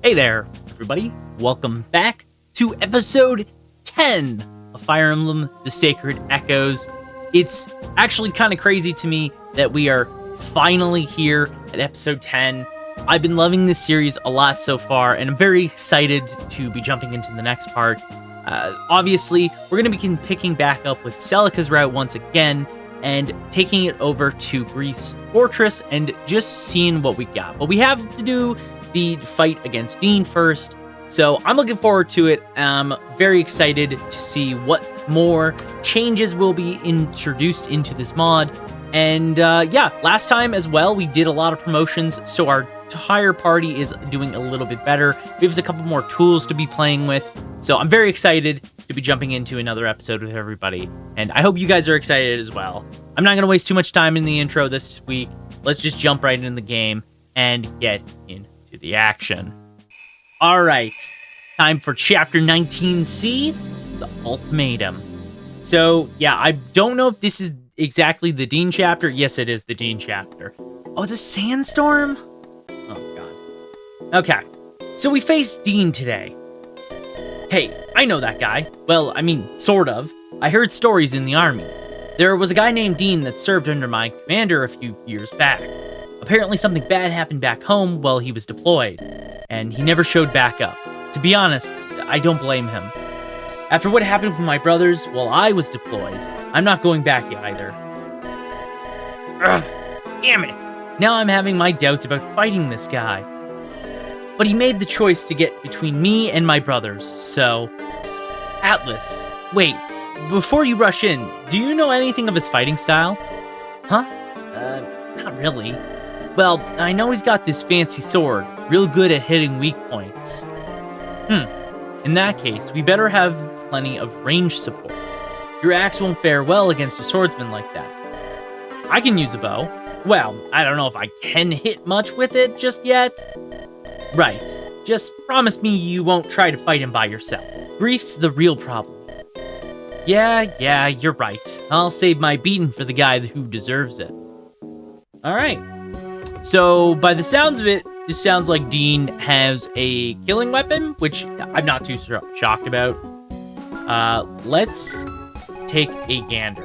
Hey there, everybody. Welcome back to episode 10 of Fire Emblem: The Sacred Echoes. It's actually kind of crazy to me that we are finally here at episode 10. I've been loving this series a lot so far, and I'm very excited to be jumping into the next part. Obviously, we're going to be picking back up with Celica's route once again, and taking it over to Grieth's fortress and just seeing what we got. But we have to do the fight against Dean first, so I'm looking forward to it. I'm very excited to see what more changes will be introduced into this mod. And yeah, last time as well, we did a lot of promotions, so our entire party is doing a little bit better. We have a couple more tools to be playing with, so I'm very excited to be jumping into another episode with everybody, and I hope you guys are excited as well. I'm not going to waste too much time in the intro this week. Let's just jump right into the game and get into the action. All right, time for Chapter 19C, the Ultimatum. So, yeah, I don't know if this is exactly the Dean chapter. Yes, it is the Dean chapter. Oh, it's a sandstorm? Oh, God. Okay, so we faced Dean today. Hey, I know that guy. Well, I mean, sort of. I heard stories in the army. There was a guy named Dean that served under my commander a few years back. Apparently something bad happened back home while he was deployed, and he never showed back up. To be honest, I don't blame him. After what happened with my brothers while I was deployed, I'm not going back either. Ugh, damn it. Now I'm having my doubts about fighting this guy. But he made the choice to get between me and my brothers, so... Atlas, wait, before you rush in, do you know anything of his fighting style? Huh? Not really. Well, I know he's got this fancy sword, real good at hitting weak points. In that case, we better have plenty of range support. Your axe won't fare well against a swordsman like that. I can use a bow. Well, I don't know if I can hit much with it just yet. Right. Just promise me you won't try to fight him by yourself. Grief's the real problem. Yeah, you're right. I'll save my beating for the guy who deserves it. Alright. So, by the sounds of it, this sounds like Dean has a killing weapon, which I'm not too shocked about. Let's take a gander.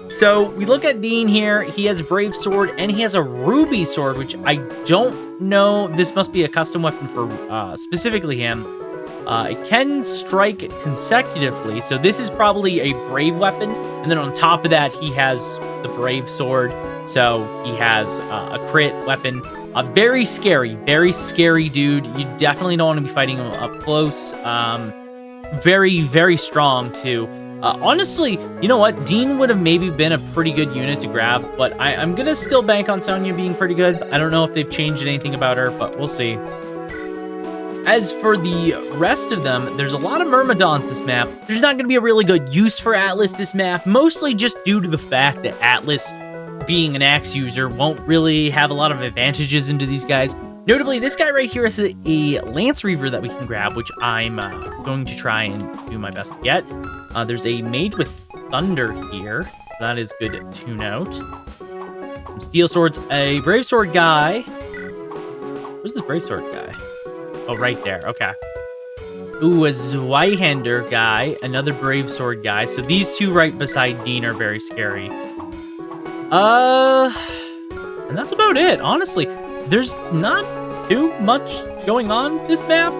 So, we look at Dean here. He has a brave sword, and he has a ruby sword, which I don't know. This must be a custom weapon for specifically him. It can strike consecutively, so this is probably a brave weapon. And then on top of that, he has the brave sword, so he has a crit weapon. Very scary dude. You definitely don't want to be fighting him up close. Very, very strong, too. Honestly, you know what? Dean would have maybe been a pretty good unit to grab, but I'm going to still bank on Sonya being pretty good. I don't know if they've changed anything about her, but we'll see. As for the rest of them, there's a lot of Myrmidons this map. There's not going to be a really good use for Atlas this map, mostly just due to the fact that Atlas, being an axe user, won't really have a lot of advantages into these guys. Notably, this guy right here is a Lance Reaver that we can grab, which I'm going to try and do my best to get. There's a Mage with Thunder here. That is good to note. Some Steel Swords. A Brave Sword guy. Where's the Brave Sword guy? Oh, right there. Okay. Ooh, a Zweihander guy. Another Brave Sword guy. So these two right beside Dean are very scary. And that's about it, honestly. There's not too much going on this map,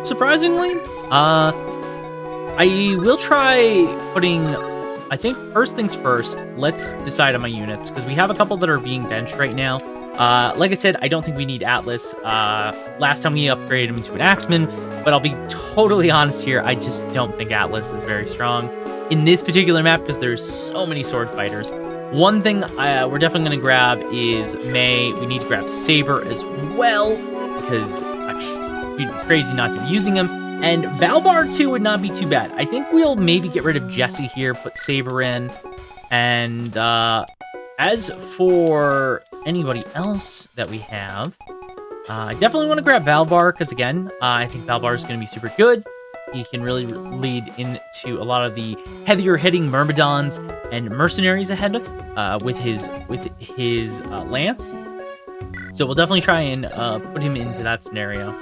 surprisingly. I will try putting, I think first things first, let's decide on my units, because we have a couple that are being benched right now. Like I said, I don't think we need Atlas. Last time we upgraded him into an Axeman, but I'll be totally honest here, I just don't think Atlas is very strong in this particular map, because there's so many sword fighters. One thing we're definitely going to grab is May. We need to grab Saber as well, because it'd be crazy not to be using him. And Valbar, too, would not be too bad. I think we'll maybe get rid of Jesse here, put Saber in. And as for anybody else that we have, I definitely want to grab Valbar, because, again, I think Valbar is going to be super good. He can really lead into a lot of the heavier hitting Myrmidons and mercenaries ahead with his lance. So we'll definitely try and put him into that scenario.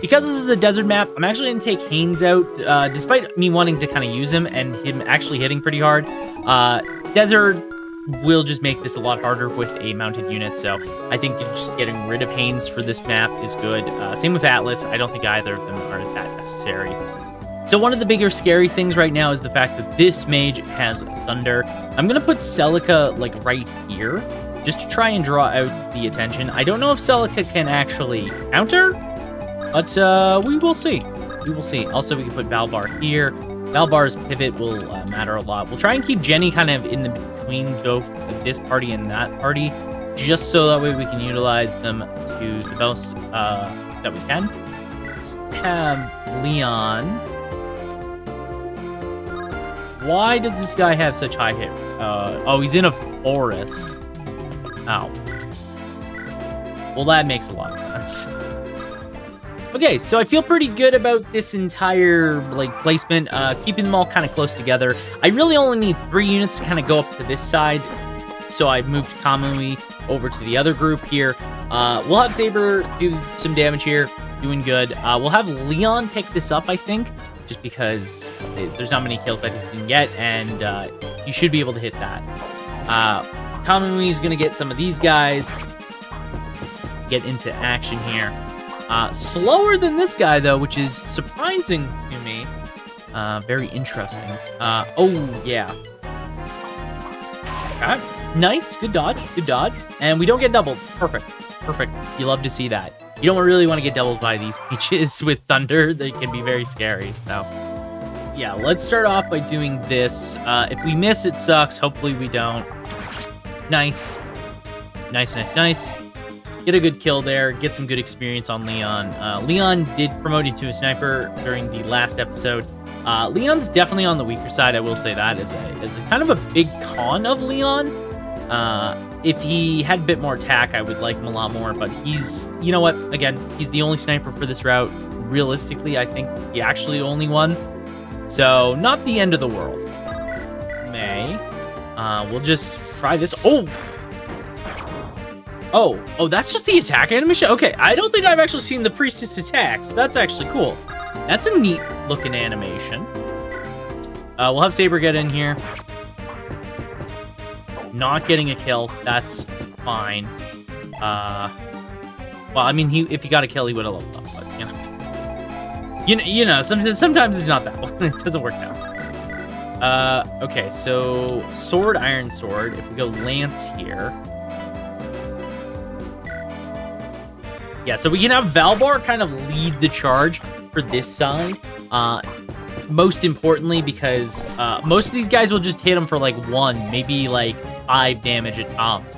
because this is a desert map, I'm actually going to take Haynes out, despite me wanting to kind of use him and him actually hitting pretty hard. Desert will just make this a lot harder with a mounted unit, so I think just getting rid of Haynes for this map is good. Same with Atlas. I don't think either of them are that necessary. So one of the bigger scary things right now is the fact that this mage has Thunder. I'm going to put Celica, like, right here, just to try and draw out the attention. I don't know if Celica can actually counter, but we will see. We will see. Also, we can put Valbar here. Valbar's pivot will matter a lot. We'll try and keep Jenny kind of in the between both this party and that party, just so that way we can utilize them to the most that we can. Let's have Leon. Why does this guy have such high hit? Oh, he's in a forest. Oh. Well, that makes a lot of sense. Okay, so I feel pretty good about this entire, like, placement, keeping them all kind of close together. I really only need 3 units to kind of go up to this side, so I've moved Kamui over to the other group here. We'll have Saber do some damage here, doing good. We'll have Leon pick this up, I think, just because there's not many kills that he can get, and he should be able to hit that. Kamui is going to get some of these guys, get into action here. Slower than this guy, though, which is surprising to me. Very interesting. Oh, yeah. Okay. Nice. Good dodge. Good dodge. And we don't get doubled. Perfect. Perfect. You love to see that. You don't really want to get doubled by these mages with Thunder. They can be very scary. So, yeah, let's start off by doing this. If we miss, it sucks. Hopefully we don't. Nice. Nice, nice, nice. Get a good kill there. Get some good experience on Leon. Leon did promote into a sniper during the last episode. Leon's definitely on the weaker side. I will say that as a kind of a big con of Leon. If he had a bit more attack, I would like him a lot more. But he's, you know what? Again, he's the only sniper for this route. Realistically, I think he actually only won. So not the end of the world. We'll just try this. Oh, that's just the attack animation? Okay, I don't think I've actually seen the priestess attack, so that's actually cool. That's a neat looking animation. We'll have Saber get in here. Not getting a kill, that's fine. Well, I mean, if he got a kill, he would have leveled up, but, you know, sometimes it's not that one. It doesn't work out. Okay, so sword, iron sword. If we go lance here. Yeah, so we can have Valbar kind of lead the charge for this side. Most importantly, because most of these guys will just hit him for like 1, maybe like 5 damage at tops.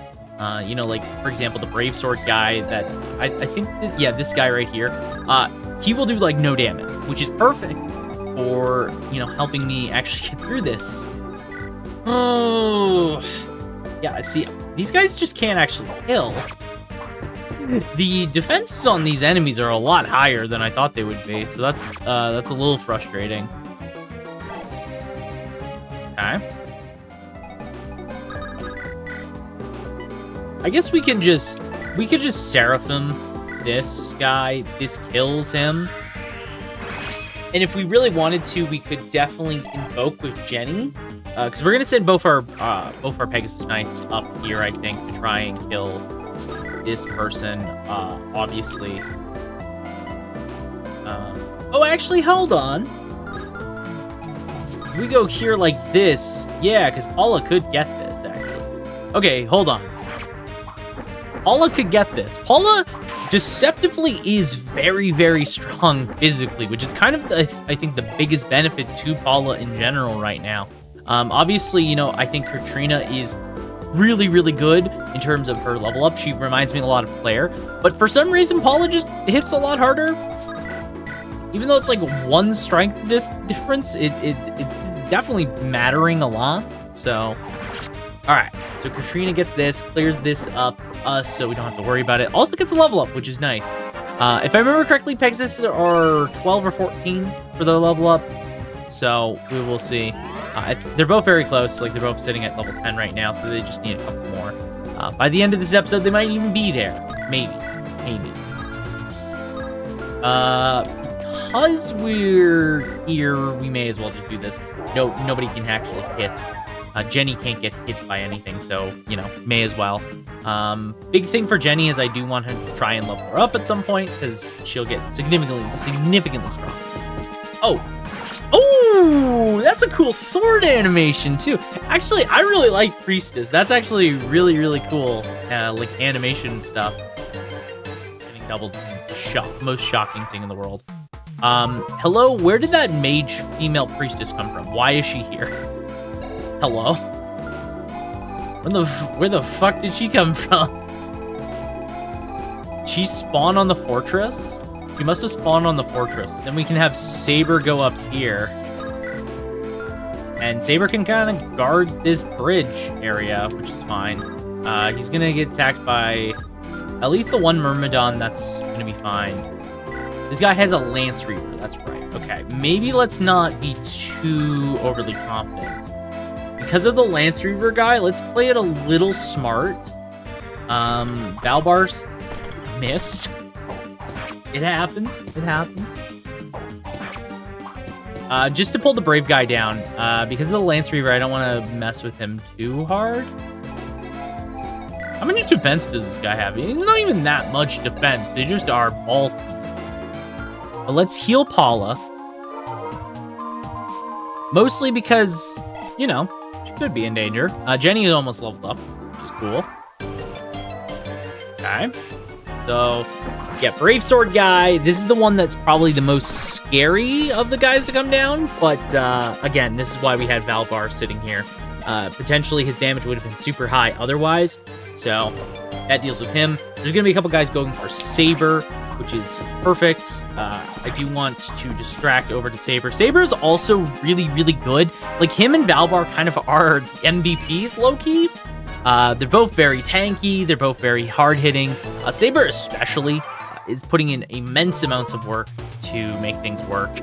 You know, like, for example, the Brave Sword guy that I think, this guy right here, he will do like no damage, which is perfect for, you know, helping me actually get through this. Oh, yeah, see, these guys just can't actually kill. The defenses on these enemies are a lot higher than I thought they would be, so that's a little frustrating. Okay. I guess we could just Seraphim this guy. This kills him. And if we really wanted to, we could definitely invoke with Jenny, because we're gonna send both our Pegasus Knights up here, I think, to try and kill this person, obviously. Oh, actually, hold on. We go here like this. Yeah, because Paula could get this, actually. Okay, hold on. Paula could get this. Paula deceptively is very, very strong physically, which is kind of, I think, the biggest benefit to Paula in general right now. Obviously, you know, I think Katrina is really, really good in terms of her level up. She reminds me a lot of Claire, but for some reason, Paula just hits a lot harder. Even though it's like 1 strength difference, it definitely mattering a lot. So, all right. So Katrina gets this, clears this up for us, so we don't have to worry about it. Also gets a level up, which is nice. If I remember correctly, Pegasus are 12 or 14 for their level up. So we will see. They're both very close. Like, they're both sitting at level 10 right now, so they just need a couple more. By the end of this episode, they might even be there. Maybe. Because we're here, we may as well just do this. No, nobody can actually hit. Jenny can't get hit by anything, so, you know, may as well. Big thing for Jenny is I do want to try and level her up at some point, because she'll get significantly strong. Oh, that's a cool sword animation, too. Actually, I really like Priestess. That's actually really, really cool, like, animation stuff. Getting doubled, most shocking thing in the world. Hello, where did that mage female priestess come from? Why is she here? Hello? Where the fuck did she come from? She spawned on the fortress? She must have spawned on the fortress. Then we can have Saber go up here. And Saber can kind of guard this bridge area, which is fine. He's gonna get attacked by at least the one Myrmidon. That's gonna be fine. This guy has a Lance Reaver, that's right. Okay, maybe let's not be too overly confident. Because of the Lance Reaver guy, let's play it a little smart. Valbar's miss. It happens. It happens. Just to pull the Brave guy down, because of the Lance Reaver, I don't want to mess with him too hard. How many defense does this guy have? He's not even that much defense. They just are bulky. But let's heal Paula. Mostly because, you know, she could be in danger. Jenny is almost leveled up, which is cool. Okay. So, yeah, Brave Sword guy. This is the one that's probably the most scary of the guys to come down. But, again, this is why we had Valbar sitting here. Potentially his damage would have been super high otherwise. So, that deals with him. There's going to be a couple guys going for Saber, which is perfect. I do want to distract over to Saber. Saber is also really, really good. Like, him and Valbar kind of are MVPs, low-key. They're both very tanky. They're both very hard-hitting. Saber especially is putting in immense amounts of work to make things work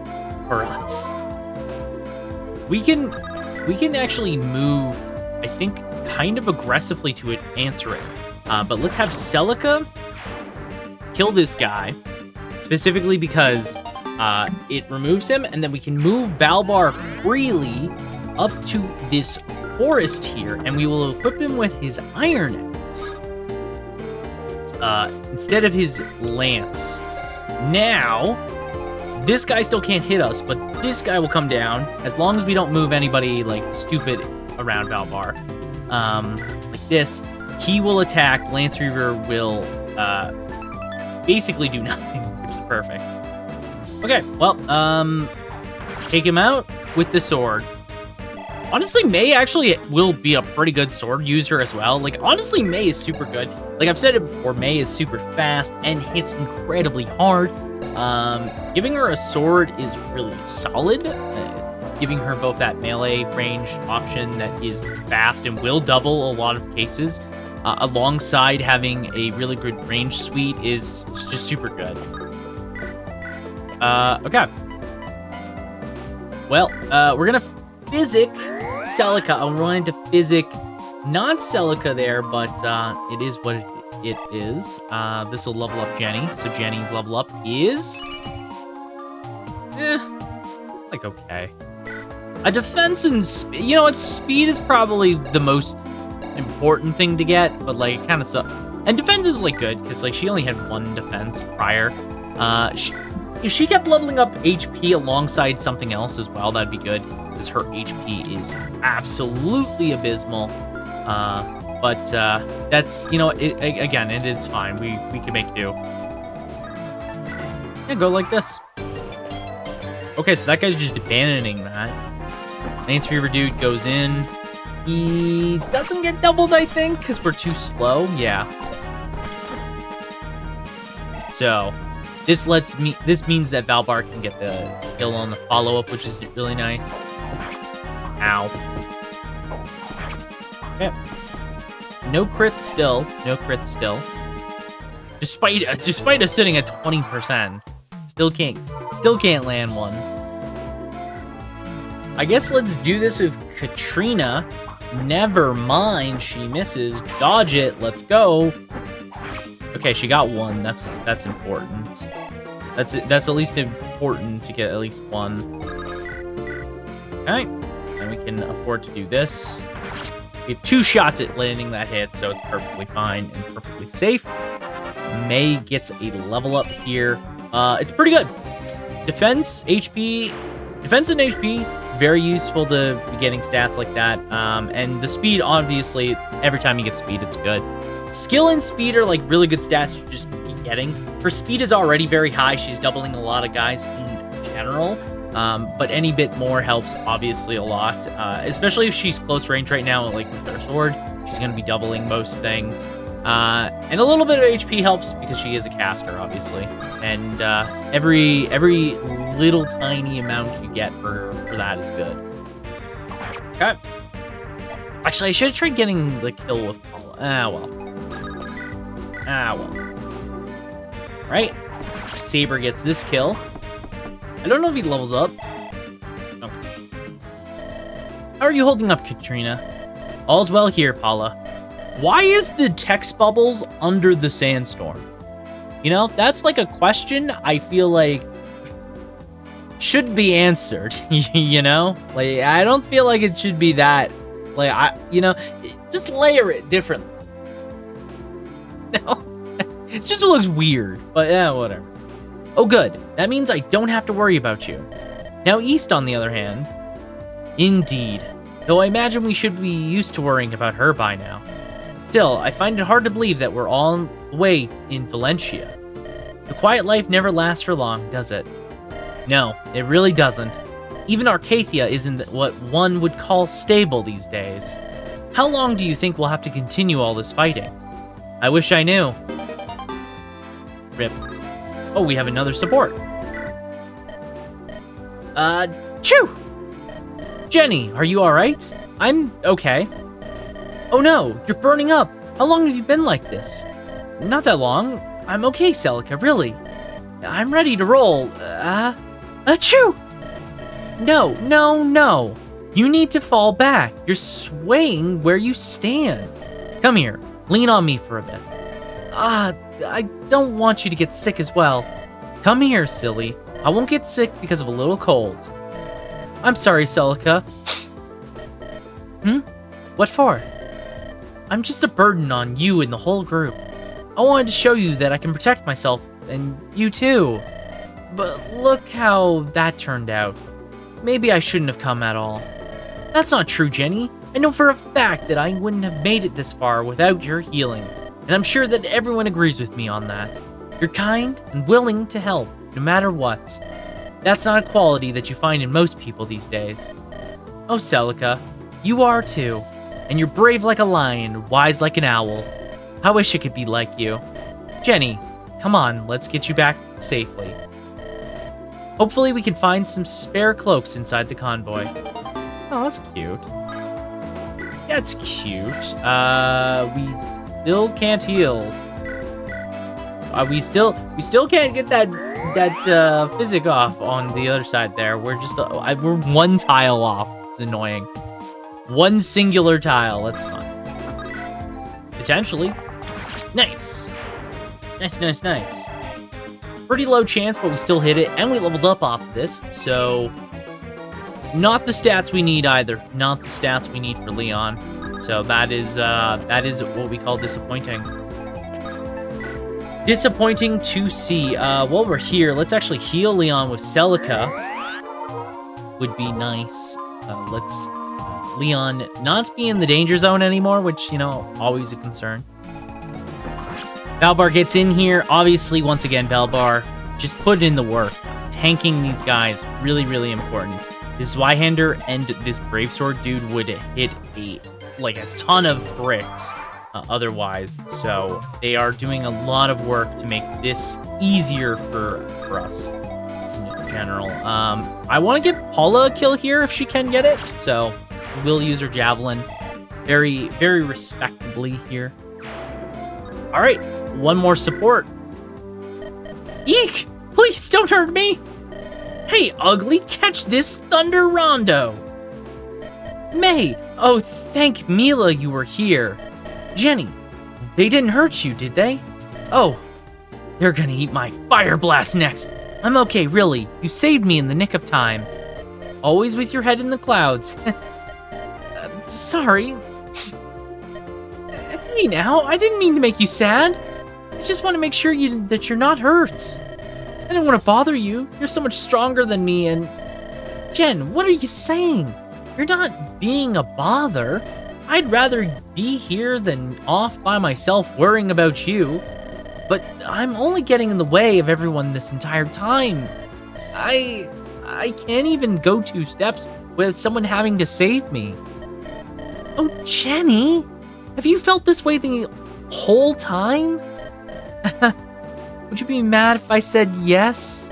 for us. We can actually move, I think, kind of aggressively to answer it. But let's have Celica kill this guy, specifically because it removes him, and then we can move Valbar freely up to this forest here, and we will equip him with his Iron Axe instead of his Lance. Now, this guy still can't hit us, but this guy will come down as long as we don't move anybody like stupid around Valbar. Like this, he will attack. Lance Reaver will basically do nothing, which is perfect. Okay, well, take him out with the sword. Honestly, May actually will be a pretty good sword user as well. Like, honestly, May is super good. Like I've said it before, May is super fast and hits incredibly hard. Giving her a sword is really solid. Giving her both that melee range option that is fast and will double a lot of cases, alongside having a really good range suite is just super good. Okay. Well, we're gonna Physic Celica. I'm going to Physic not Celica there, but it is what it is. This will level up Jenny, so Jenny's level up is like okay. A defense and you know what, speed is probably the most important thing to get, but like kind of sucks. And defense is like good because like she only had one defense prior. If she kept leveling up HP alongside something else as well, that'd be good because her HP is absolutely abysmal. But that's, you know, again, it is fine. We can make do. Yeah, go like this. Okay, so that guy's just abandoning that. Lance Reaver dude goes in. He doesn't get doubled, I think, because we're too slow. Yeah. So this means that Valbar can get the kill on the follow-up, which is really nice. Ow. Okay. No crits still. No crits still. Despite us sitting at 20%, still can't land one. I guess let's do this with Katrina. Never mind, she misses. Dodge it. Let's go. Okay, she got one. That's important. That's at least important to get at least one. Okay, and we can afford to do this. We have 2 shots at landing that hit, so it's perfectly fine and perfectly safe. May gets a level up here. It's pretty good. Defense and HP, very useful to be getting stats like that. And the speed, obviously, every time you get speed, it's good. Skill and speed are like really good stats to just be getting. Her speed is already very high. She's doubling a lot of guys in general. But any bit more helps, obviously, a lot. Especially if she's close range right now, like with her sword. She's going to be doubling most things. And a little bit of HP helps because she is a caster, obviously. And every little tiny amount you get for that is good. Okay. Actually, I should have tried getting the kill with Paula. Ah, well. Right. Saber gets this kill. I don't know if he levels up. Okay. How are you holding up, Katrina? All's well here, Paula. Why is the text bubbles under the sandstorm? You know, that's like a question I feel like should be answered, you know? Like, I don't feel like it should be that, like, just layer it differently. No, it just looks weird, but yeah, whatever. Oh, good. That means I don't have to worry about you. Now, East, on the other hand. Indeed. Though I imagine we should be used to worrying about her by now. Still, I find it hard to believe that we're all the way in Valencia. The quiet life never lasts for long, does it? No, it really doesn't. Even Arcathia isn't what one would call stable these days. How long do you think we'll have to continue all this fighting? I wish I knew. Rip. Oh, we have another support. Chew! Jenny, are you alright? I'm okay. Oh no, you're burning up. How long have you been like this? Not that long. I'm okay, Celica, really. I'm ready to roll. Achoo! No. You need to fall back. You're swaying where you stand. Come here. Lean on me for a bit. I don't want you to get sick as well. Come here, silly. I won't get sick because of a little cold. I'm sorry, Celica. What for? I'm just a burden on you and the whole group. I wanted to show you that I can protect myself, and you too. But look how that turned out. Maybe I shouldn't have come at all. That's not true, Jenny. I know for a fact that I wouldn't have made it this far without your healing, and I'm sure that everyone agrees with me on that. You're kind and willing to help, no matter what. That's not a quality that you find in most people these days. Oh, Celica, you are too. And you're brave like a lion, wise like an owl. I wish it could be like you. Jenny, come on, let's get you back safely. Hopefully we can find some spare cloaks inside the convoy. Oh, that's cute. Yeah, it's cute. We still can't heal. We still can't get that physic off on the other side there. We're just we're one tile off. It's annoying. One singular tile. That's fine. Potentially. Nice. Nice. Pretty low chance, but we still hit it, and we leveled up off of this, so not the stats we need either. Not the stats we need for Leon. So that is what we call disappointing. Disappointing to see. While we're here, let's actually heal Leon with Celica. Would be nice. Let's Leon not be in the danger zone anymore, which, you know, always a concern. Valbar gets in here. Obviously, once again, Valbar just put in the work. Tanking these guys, really, really important. This Zweihander and this Bravesword dude would hit a ton of bricks otherwise. So they are doing a lot of work to make this easier for us in general. I want to get Paula a kill here if she can get it. So we'll use her Javelin very, very respectably here. All right. One more support. Eek! Please don't hurt me! Hey, ugly, catch this Thunder Rondo! May! Oh, thank Mila you were here. Jenny, they didn't hurt you, did they? Oh, they're gonna eat my Fire Blast next. I'm okay, really. You saved me in the nick of time. Always with your head in the clouds. Sorry. Hey now, I didn't mean to make you sad. I just want to make sure that you're not hurt. I don't want to bother you. You're so much stronger than me and... Jen, what are you saying? You're not being a bother. I'd rather be here than off by myself worrying about you. But I'm only getting in the way of everyone this entire time. I can't even go 2 steps without someone having to save me. Oh, Jenny, have you felt this way the whole time? Would you be mad if I said yes?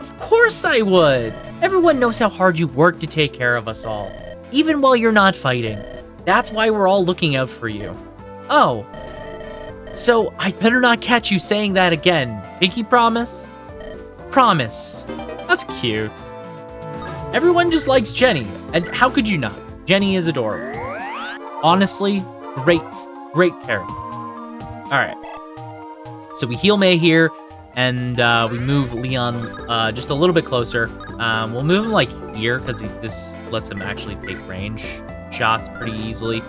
Of course I would. Everyone knows how hard you work to take care of us all, even while you're not fighting. That's why we're all looking out for you. Oh, so I better not catch you saying that again. Pinky promise? Promise. That's cute. Everyone just likes Jenny, and how could you not? Jenny is adorable. Honestly, great character. Alright. So we heal May here, and we move Leon just a little bit closer. We'll move him like here, because this lets him actually take range shots pretty easily.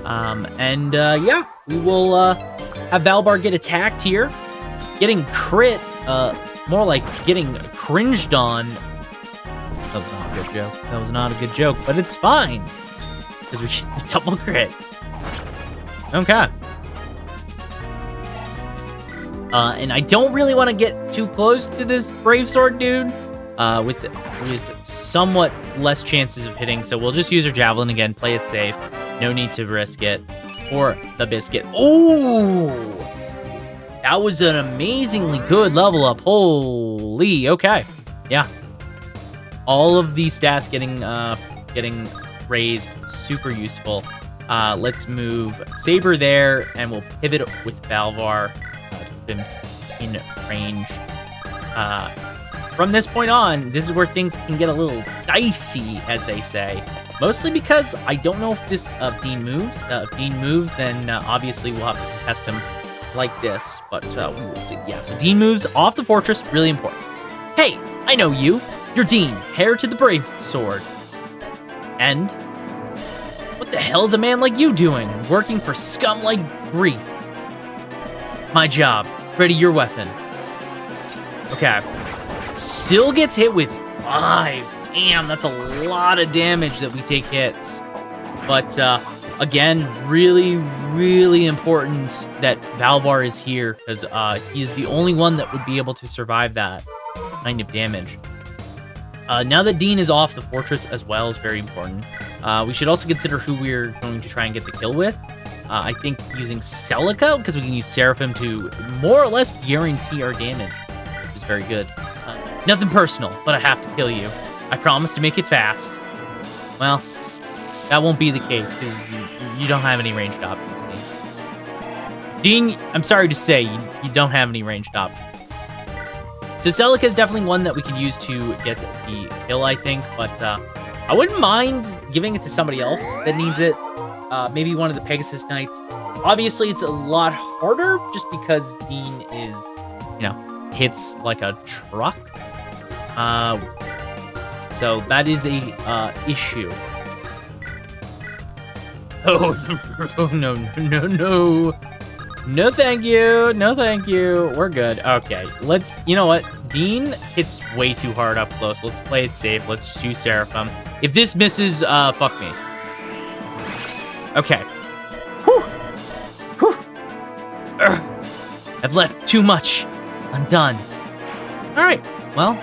Yeah, we will have Valbar get attacked here. Getting crit, more like getting cringed on. That was not a good joke. That was not a good joke, but it's fine. Because we get the double crit. Okay. And I don't really want to get too close to this Brave Sword dude. With somewhat less chances of hitting, so we'll just use our Javelin again, play it safe. No need to risk it. Or the Biscuit. Ooh! That was an amazingly good level up. Holy, okay. Yeah. All of these stats getting raised, super useful. Let's move Saber there, and we'll pivot with Valvar to put him in range. From this point on, this is where things can get a little dicey, as they say. Mostly because I don't know if this Dean moves. If Dean moves, then obviously we'll have to test him like this. But we will see. Yeah, so Dean moves off the fortress, really important. Hey, I know you. You're Dean, heir to the Brave Sword. And what the hell is a man like you doing, working for scum like Grieth? My job. Ready your weapon. Okay. Still gets hit with 5. Damn, that's a lot of damage that we take hits. But, again, really, really important that Valvar is here, because he is the only one that would be able to survive that kind of damage. Now that Dean is off the fortress as well is very important. We should also consider who we're going to try and get the kill with. I think using Celica, because we can use Seraphim to more or less guarantee our damage, which is very good. Nothing personal, but I have to kill you. I promise to make it fast. Well, that won't be the case, because you don't have any ranged options, Dean, I'm sorry to say, you don't have any ranged options. So Celica is definitely one that we can use to get the kill, I think, but I wouldn't mind giving it to somebody else that needs it. Maybe one of the Pegasus Knights. Obviously, it's a lot harder, just because Dean is, hits like a truck. So that is a issue. Oh, no. No, thank you. No, thank you. We're good. Okay, you know what? Dean hits way too hard up close. Let's play it safe. Let's choose Seraphim. If this misses, fuck me. Okay. Whew. I've left too much undone. All right, well,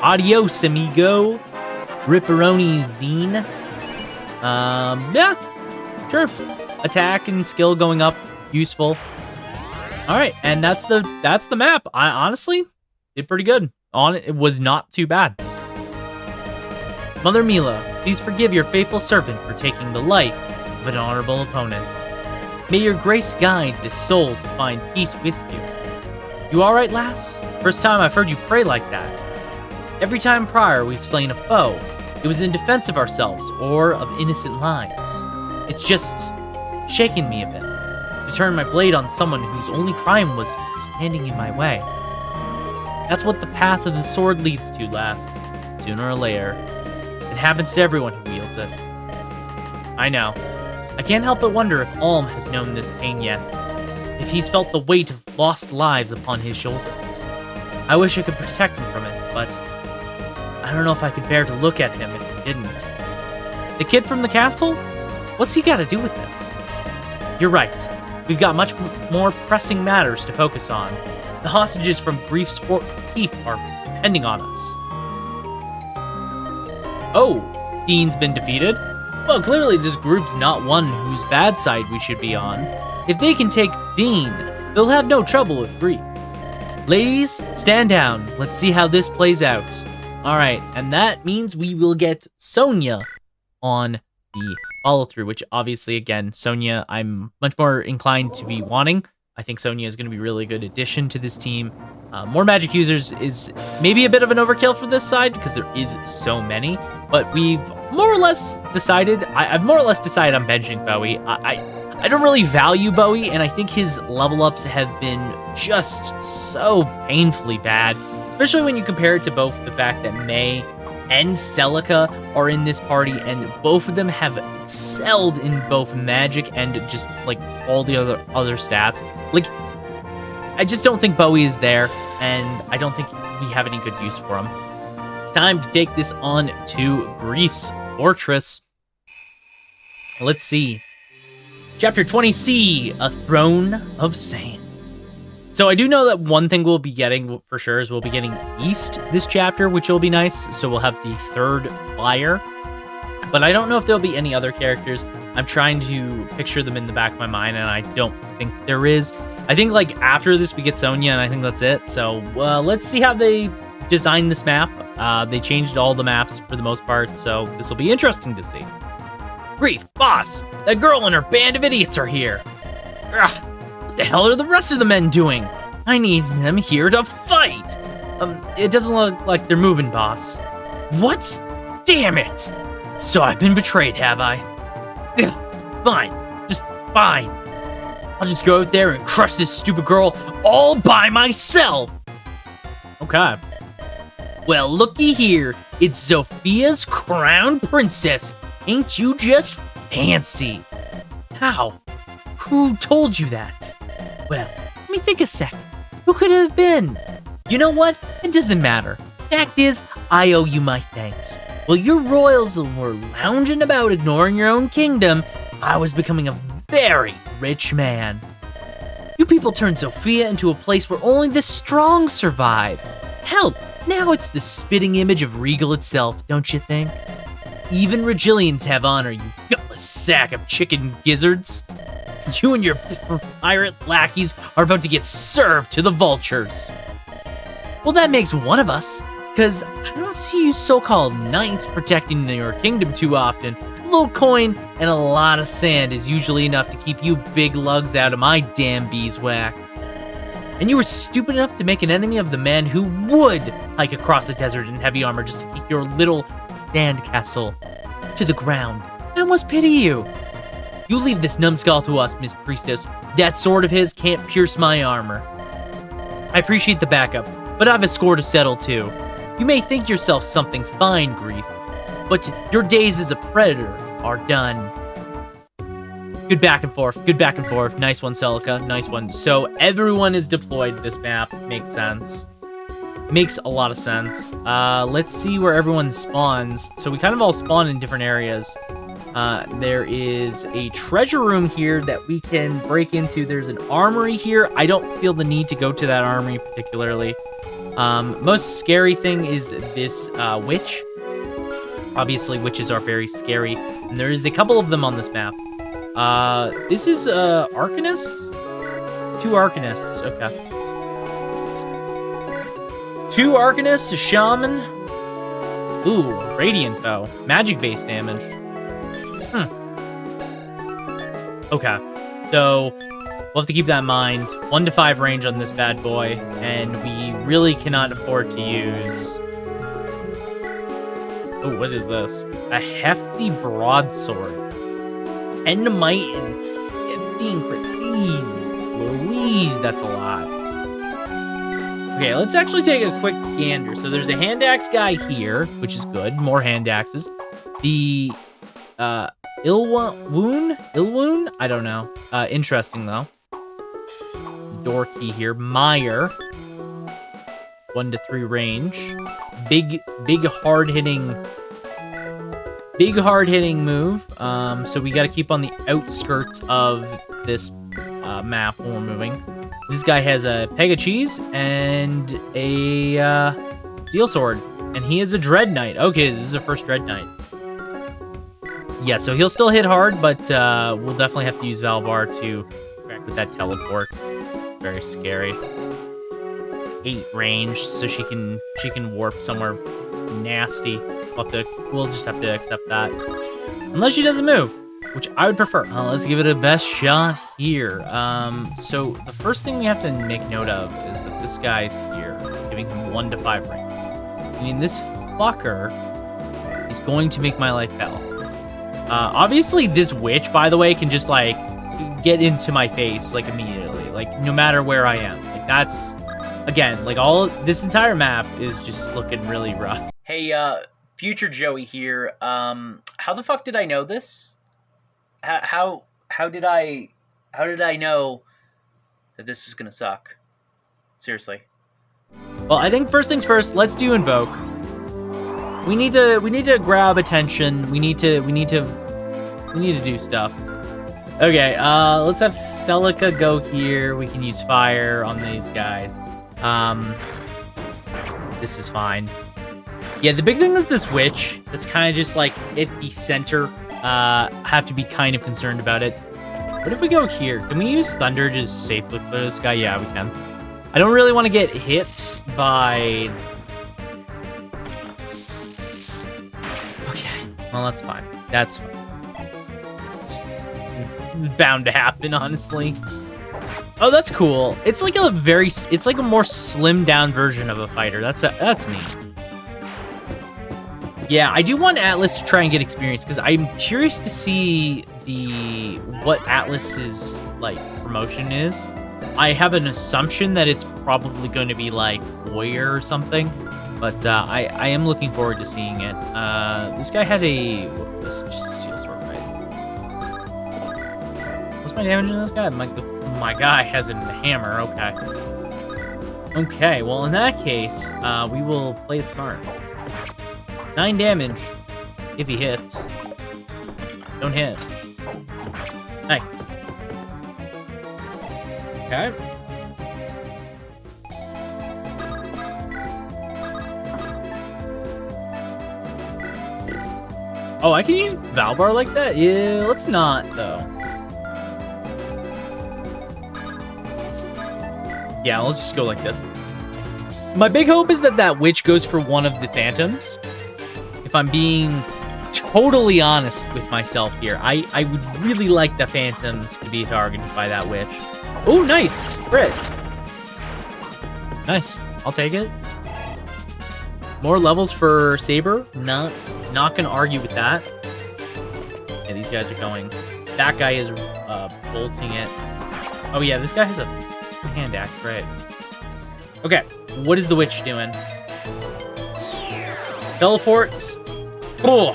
adios, amigo. Ripperonis, Dean. Yeah, sure. Attack and skill going up, useful. All right, and that's the map. I honestly did pretty good on it. It was not too bad. Mother Mila, please forgive your faithful servant for taking the life of an honorable opponent. May your grace guide this soul to find peace with you. You all right, lass? First time I've heard you pray like that. Every time prior we've slain a foe, it was in defense of ourselves or of innocent lives. It's just shaken me a bit to turn my blade on someone whose only crime was standing in my way. That's what the path of the sword leads to, lass. Sooner or later. It happens to everyone who wields it. I know. I can't help but wonder if Alm has known this pain yet. If he's felt the weight of lost lives upon his shoulders. I wish I could protect him from it, but I don't know if I could bear to look at him if he didn't. The kid from the castle? What's he got to do with this? You're right. We've got much more pressing matters to focus on. The hostages from Grief's keep are depending on us. Oh, Dean's been defeated? Well, clearly this group's not one whose bad side we should be on. If they can take Dean, they'll have no trouble with Grief. Ladies, stand down. Let's see how this plays out. Alright, and that means we will get Sonya on the follow-through, which obviously, again, Sonya, I'm much more inclined to be wanting. I think Sonya is going to be a really good addition to this team. More magic users is maybe a bit of an overkill for this side, because there is so many, but we've more or less decided, I've more or less decided I'm benching Bowie. I don't really value Bowie, and I think his level ups have been just so painfully bad, especially when you compare it to both the fact that May and Celica are in this party, and both of them have excelled in both magic and just like all the other stats. Like, I just don't think Bowie is there, and I don't think we have any good use for him. It's time to take this on to Grief's Fortress. Let's see. Chapter 20C, A Throne of Sand. So I do know that one thing we'll be getting for sure is we'll be getting East this chapter, which will be nice. So we'll have the third flyer. But I don't know if there'll be any other characters. I'm trying to picture them in the back of my mind, and I don't think there is. I think like after this we get Sonya, and I think that's it. So let's see how they design this map. They changed all the maps for the most part, so this will be interesting to see. Grief, boss! That girl and her band of idiots are here! Ugh, what the hell are the rest of the men doing? I need them here to fight! It doesn't look like they're moving, boss. What? Damn it! So I've been betrayed, have I? Ugh, fine. Just fine. I'll just go out there and crush this stupid girl all by myself! Okay. Well, looky here. It's Sophia's crown princess. Ain't you just fancy? How? Who told you that? Well, let me think a second. Who could it have been? You know what? It doesn't matter. Fact is, I owe you my thanks. While your royals were lounging about ignoring your own kingdom, I was becoming a very rich man. You people turned Sophia into a place where only the strong survive. Hell, now it's the spitting image of Regal itself, don't you think? Even Regillians have honor, you gutless sack of chicken gizzards. You and your pirate lackeys are about to get served to the vultures. Well, that makes one of us, because I don't see you so-called knights protecting your kingdom too often. A little coin and a lot of sand is usually enough to keep you big lugs out of my damn beeswax. And you were stupid enough to make an enemy of the man who would hike across the desert in heavy armor just to keep your little sand castle to the ground. I almost pity you. You leave this numbskull to us, Miss Priestess. That sword of his can't pierce my armor. I appreciate the backup, but I have a score to settle too. You may think yourself something fine, Grief, but your days as a predator are done. Good back and forth, good back and forth. Nice one, Celica, nice one. So everyone is deployed this map. Makes sense. Makes a lot of sense. Let's see where everyone spawns. So we kind of all spawn in different areas. There is a treasure room here that we can break into. There's an armory here. I don't feel the need to go to that armory particularly. Most scary thing is this witch. Obviously, witches are very scary. And there is a couple of them on this map. This is Arcanist? 2 Arcanists, okay. 2 Arcanists, a Shaman. Ooh, Radiant though. Magic-based damage. Okay, so we'll have to keep that in mind. 1 to 5 range on this bad boy, and we really cannot afford to use... Oh, what is this? A hefty broadsword. Enmite and 15 crit. Jeez Louise, that's a lot. Okay, let's actually take a quick gander. So there's a hand axe guy here, which is good. More hand axes. The Ilwoon? I don't know. Interesting though. There's door key here. Meyer. 1 to 3 range. Big hard hitting move. So we got to keep on the outskirts of this map when we're moving. This guy has a peg of cheese and a steel sword, and he is a Dread Knight. Okay, this is a first Dread Knight. Yeah, so he'll still hit hard, but we'll definitely have to use Valvar to crack with that teleport. Very scary. 8 range, so she can warp somewhere nasty. We'll just have to accept that, unless she doesn't move, which I would prefer. Let's give it a best shot here. So the first thing we have to make note of is that this guy's here, giving him 1 to 5 range. I mean, this fucker is going to make my life hell. Obviously, this witch, by the way, can just like get into my face like immediately, like no matter where I am. Like that's. Again, like this entire map is just looking really rough. Hey, future Joey here. How the fuck did I know this? How did I know that this was gonna suck? Seriously. Well, I think first things first. Let's do invoke. We need to grab attention. We need to do stuff. Okay. Let's have Celica go here. We can use fire on these guys. This is fine. Yeah, the big thing is this witch. That's kind of just like at the center. Have to be kind of concerned about it. What if we go here? Can we use thunder to just safely clear this guy? Yeah, we can. I don't really want to get hit by... Okay, well, that's fine. That's fine. Bound to happen, honestly. Oh, that's cool. It's like a more slimmed down version of a fighter. That's neat. Yeah, I do want Atlas to try and get experience because I'm curious to see what Atlas's like promotion is. I have an assumption that it's probably going to be like warrior or something, but I am looking forward to seeing it. This guy had just a steel sword, right? What's my damage on this guy? My guy has a hammer. Okay, well, in that case, we will play it smart. 9 damage if he hits. Don't hit. Nice. Okay. Oh, I can use Valvar like that? Yeah, let's not, though. Yeah, let's just go like this. My big hope is that witch goes for one of the phantoms. If I'm being totally honest with myself here, I would really like the phantoms to be targeted by that witch. Oh, nice! Crit! Nice. I'll take it. More levels for Saber. Not gonna argue with that. Yeah, these guys are going. That guy is bolting it. Oh yeah, this guy has a hand axe, right? Okay, what is the witch doing? Teleports. Oh.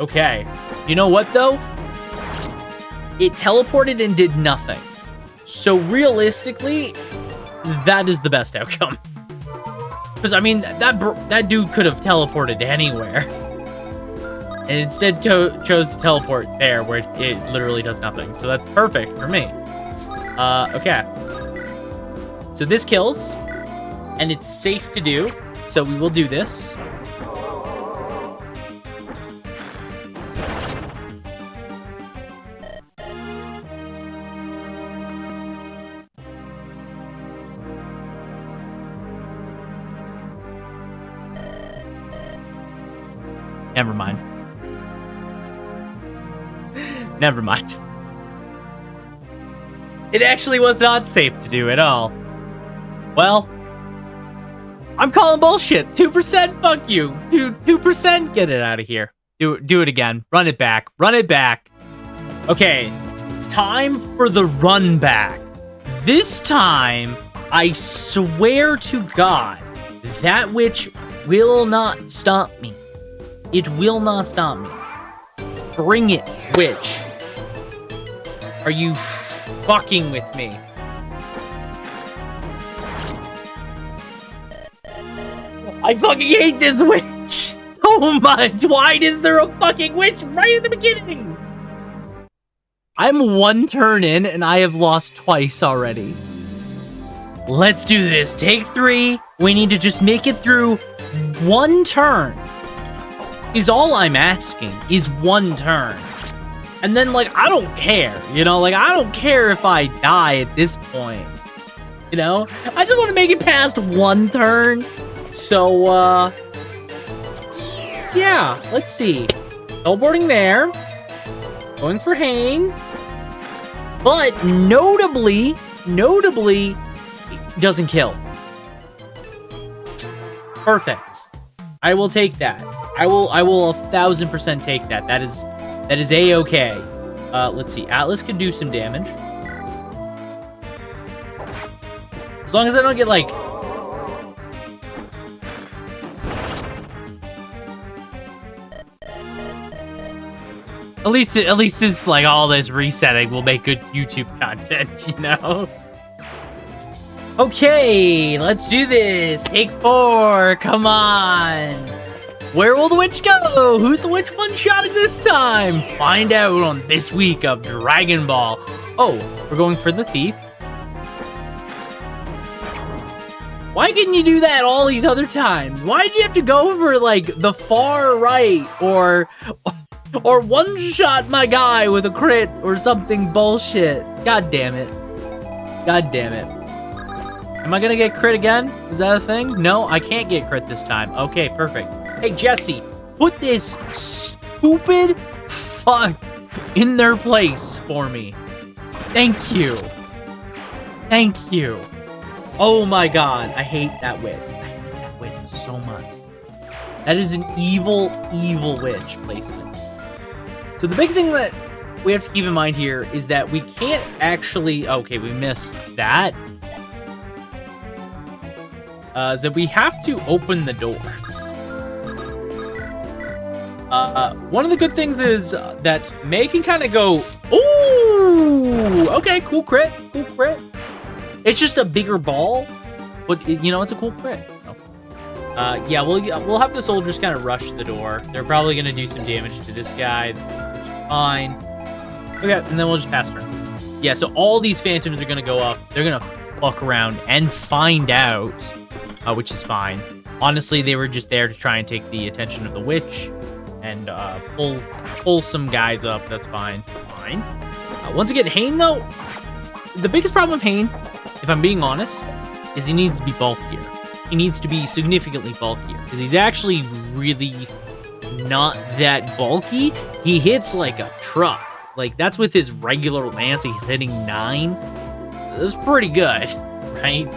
Okay. You know what, though? It teleported and did nothing. So realistically, that is the best outcome. Because, I mean, that dude could have teleported anywhere. And instead chose to teleport there, where it literally does nothing. So that's perfect for me. Okay. So this kills. And it's safe to do. So we will do this. Never mind. Never mind. It actually was not safe to do at all. Well, I'm calling bullshit. 2%, fuck you. 2%, get it out of here. Do it again. Run it back. Run it back. Okay, it's time for the run back. This time, I swear to God, that witch will not stop me. It will not stop me. Bring it, witch. Are you fucking with me? I fucking hate this witch so much. Why is there a fucking witch right at the beginning? I'm 1 turn in and I have lost twice already. Let's do this. Take 3. We need to just make it through 1 turn. Is all I'm asking is 1 turn. And then, like, I don't care, you know? Like, I don't care if I die at this point. You know? I just want to make it past 1 turn. So, yeah. Let's see. Teleporting there. Going for Hane. But, notably, doesn't kill. Perfect. I will take that. I will 1000% take that. That is a-okay. Let's see. Atlas could do some damage. As long as I don't get like At least it's like all this resetting will make good YouTube content, you know? Okay, let's do this. Take 4. Come on. Where will the witch go? Who's the witch one-shotting this time? Find out on this week of Dragon Ball. Oh, we're going for the thief. Why couldn't you do that all these other times? Why did you have to go for, like, the far right or one-shot my guy with a crit or something bullshit? God damn it. God damn it. Am I gonna get crit again? Is that a thing? No, I can't get crit this time. Okay, perfect. Hey, Jesse, put this stupid fuck in their place for me. Thank you. Thank you. Oh my god, I hate that witch. I hate that witch so much. That is an evil, evil witch placement. So the big thing that we have to keep in mind here is that we can't actually... Okay, we missed that. Is that we have to open the door. One of the good things is that May can kind of go, ooh, okay, cool crit, cool crit. It's just a bigger ball, but you know, it's a cool crit. So, yeah, we'll have the soldiers kind of rush the door. They're probably gonna do some damage to this guy, which is fine. Okay, and then we'll just pass turn. Yeah, so all these phantoms are gonna go up. They're gonna fuck around and find out, which is fine. Honestly, they were just there to try and take the attention of the witch and pull some guys up. That's fine. Fine. Once again, Hane, though, the biggest problem with Hane, if I'm being honest, is he needs to be bulkier. He needs to be significantly bulkier because he's actually really not that bulky. He hits like a truck. Like, that's with his regular lance. He's hitting 9. That's pretty good, right?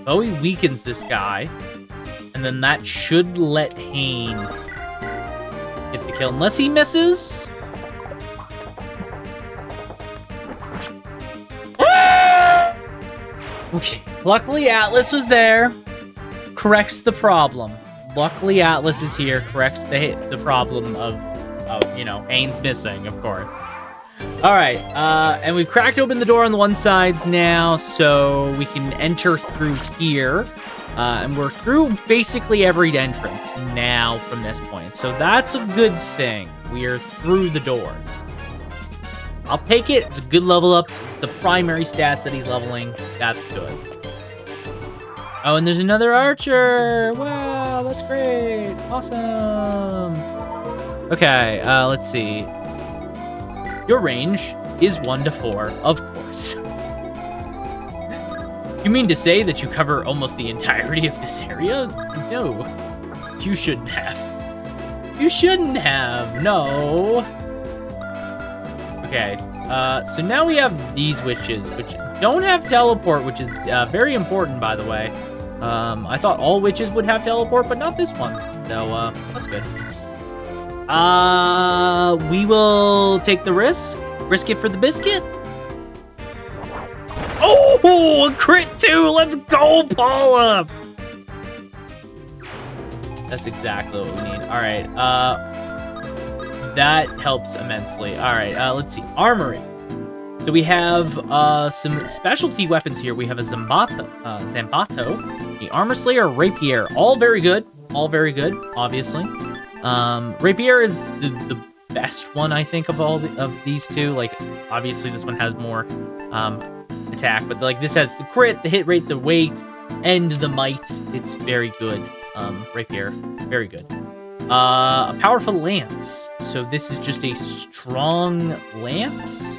Bowie weakens this guy, and then that should let Hane get the kill, unless he misses. Okay, luckily Atlas was there, corrects the problem. Luckily Atlas is here, corrects the problem of you know, Hane's missing, of course. Alright, and we've cracked open the door on the one side now, so we can enter through here. And we're through basically every entrance now from this point. So that's a good thing. We are through the doors. I'll take it. It's a good level up. It's the primary stats that he's leveling. That's good. Oh, and there's another archer. Wow, that's great. Awesome. Okay, let's see. Your range is 1 to 4, of course. You mean to say that you cover almost the entirety of this area? No. You shouldn't have. You shouldn't have. No. Okay. So now we have these witches, which don't have teleport, which is very important, by the way. I thought all witches would have teleport, but not this one. So, that's good. We will take the risk. Risk it for the biscuit. Oh! Oh, a crit too! Let's go, Paula! That's exactly what we need. Alright, that helps immensely. Alright, let's see. Armory. So we have some specialty weapons here. We have a Zambato, the Armor Slayer, Rapier. All very good. All very good, obviously. Rapier is the best one, I think, of all of these two. Like, obviously, this one has more attack, but like this has the crit, the hit rate, the weight, and the might. It's very good. Rapier, very good. A powerful lance. So this is just a strong lance.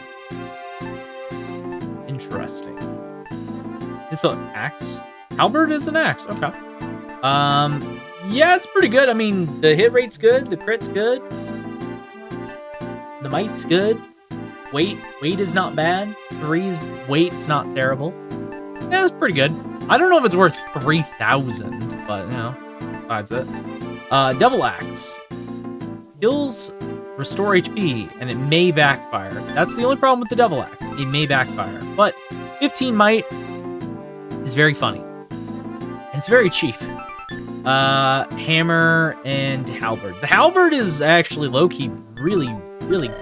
Interesting. Is this an axe? Halberd is an axe. Okay. Yeah, it's pretty good. I mean, the hit rate's good. The crit's good. The might's good. Weight is not bad. 3's weight's not terrible. Yeah, it's pretty good. I don't know if it's worth 3,000, but, you know, besides it. Double Axe. Heals restore HP, and it may backfire. That's the only problem with the Double Axe. It may backfire. But 15 might is very funny. And it's very cheap. Hammer and halberd. The halberd is actually low-key really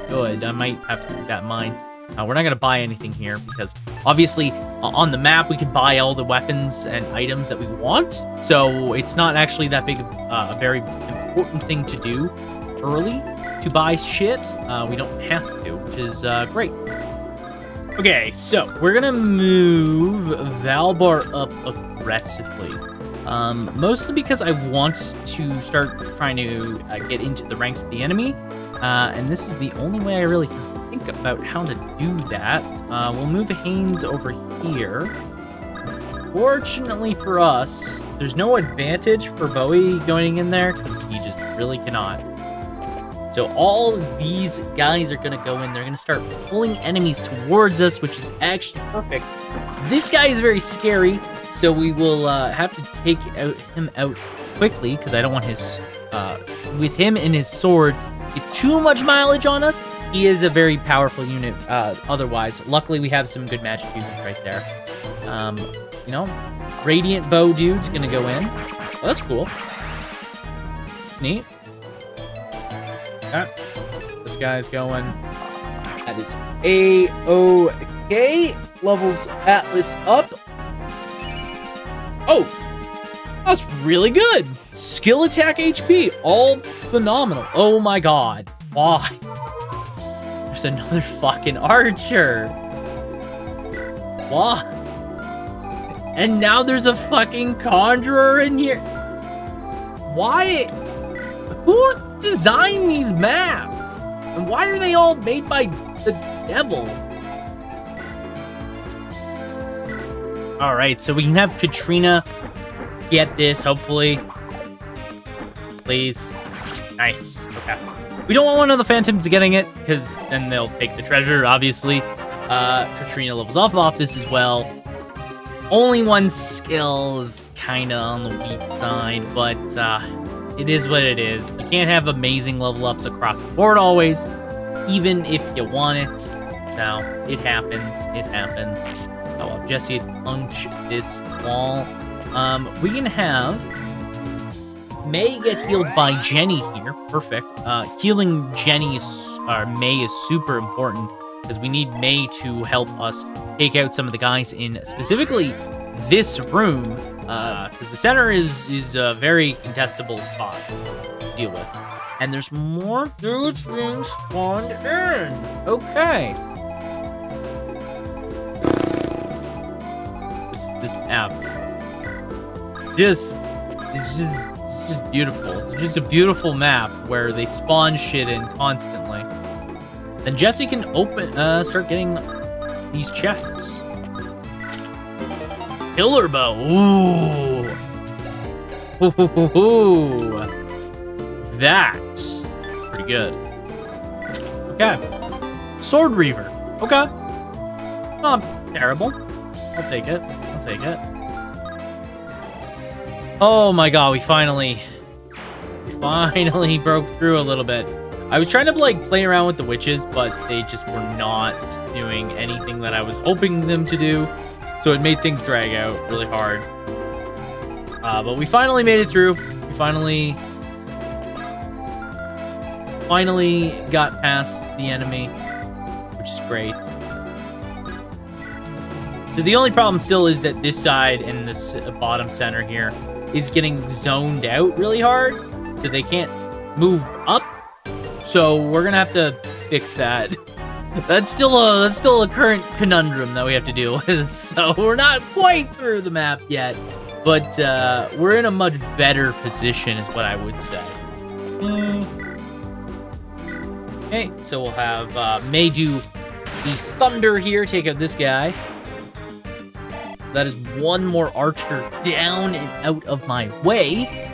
good. I might have to keep that in mind. We're not going to buy anything here because obviously on the map we can buy all the weapons and items that we want. So it's not actually that big of a very important thing to do early to buy shit. We don't have to, which is great. Okay, so we're going to move Valbar up aggressively. Mostly because I want to start trying to get into the ranks of the enemy. And this is the only way I really can think about how to do that. We'll move Haynes over here. Fortunately for us, there's no advantage for Bowie going in there because he just really cannot. So all of these guys are going to go in. They're going to start pulling enemies towards us, which is actually perfect. This guy is very scary, so we will have to take him out quickly because I don't want his, with him and his sword, get too much mileage on us. He is a very powerful unit otherwise. Luckily, we have some good magic users right there. You know, Radiant Bow dude's gonna go in. Oh, that's cool. Neat. Okay. This guy's going. That is A-OK. Levels Atlas up. Oh! That's really good! Skill attack HP, all phenomenal. Oh my god. Why? There's another fucking archer. Why? And now there's a fucking conjurer in here. Why? Who designed these maps? And why are they all made by the devil? Alright, so we can have Katrina get this, hopefully. Please. Nice. Okay. We don't want one of the phantoms getting it, because then they'll take the treasure, obviously. Katrina levels off this as well. Only one skill is kind of on the weak side, but it is what it is. You can't have amazing level ups across the board always, even if you want it. So, it happens. It happens. Oh, Jesse punch this wall. We can have May get healed by Jenny here. Perfect. Healing Jenny or May is super important because we need May to help us take out some of the guys in specifically this room. Because the center is a very contestable spot to deal with. And there's more dudes being spawned in. Okay. This map is it's just beautiful. It's just a beautiful map where they spawn shit in constantly. Then Jesse can start getting these chests. Killer bow. Ooh. That's pretty good. Okay. Sword Reaver. Okay. Not terrible. I'll take it. Oh my god, we finally broke through a little bit. I was trying to like play around with the witches, but they just were not doing anything that I was hoping them to do. So it made things drag out really hard. But we finally made it through. We finally got past the enemy, which is great. So the only problem still is that this side and this bottom center here is getting zoned out really hard, so they can't move up. So we're gonna have to fix that. That's still a current conundrum that we have to deal with. So we're not quite through the map yet, but we're in a much better position, is what I would say. Okay, so we'll have May do the thunder here, take out this guy. That is one more archer down and out of my way.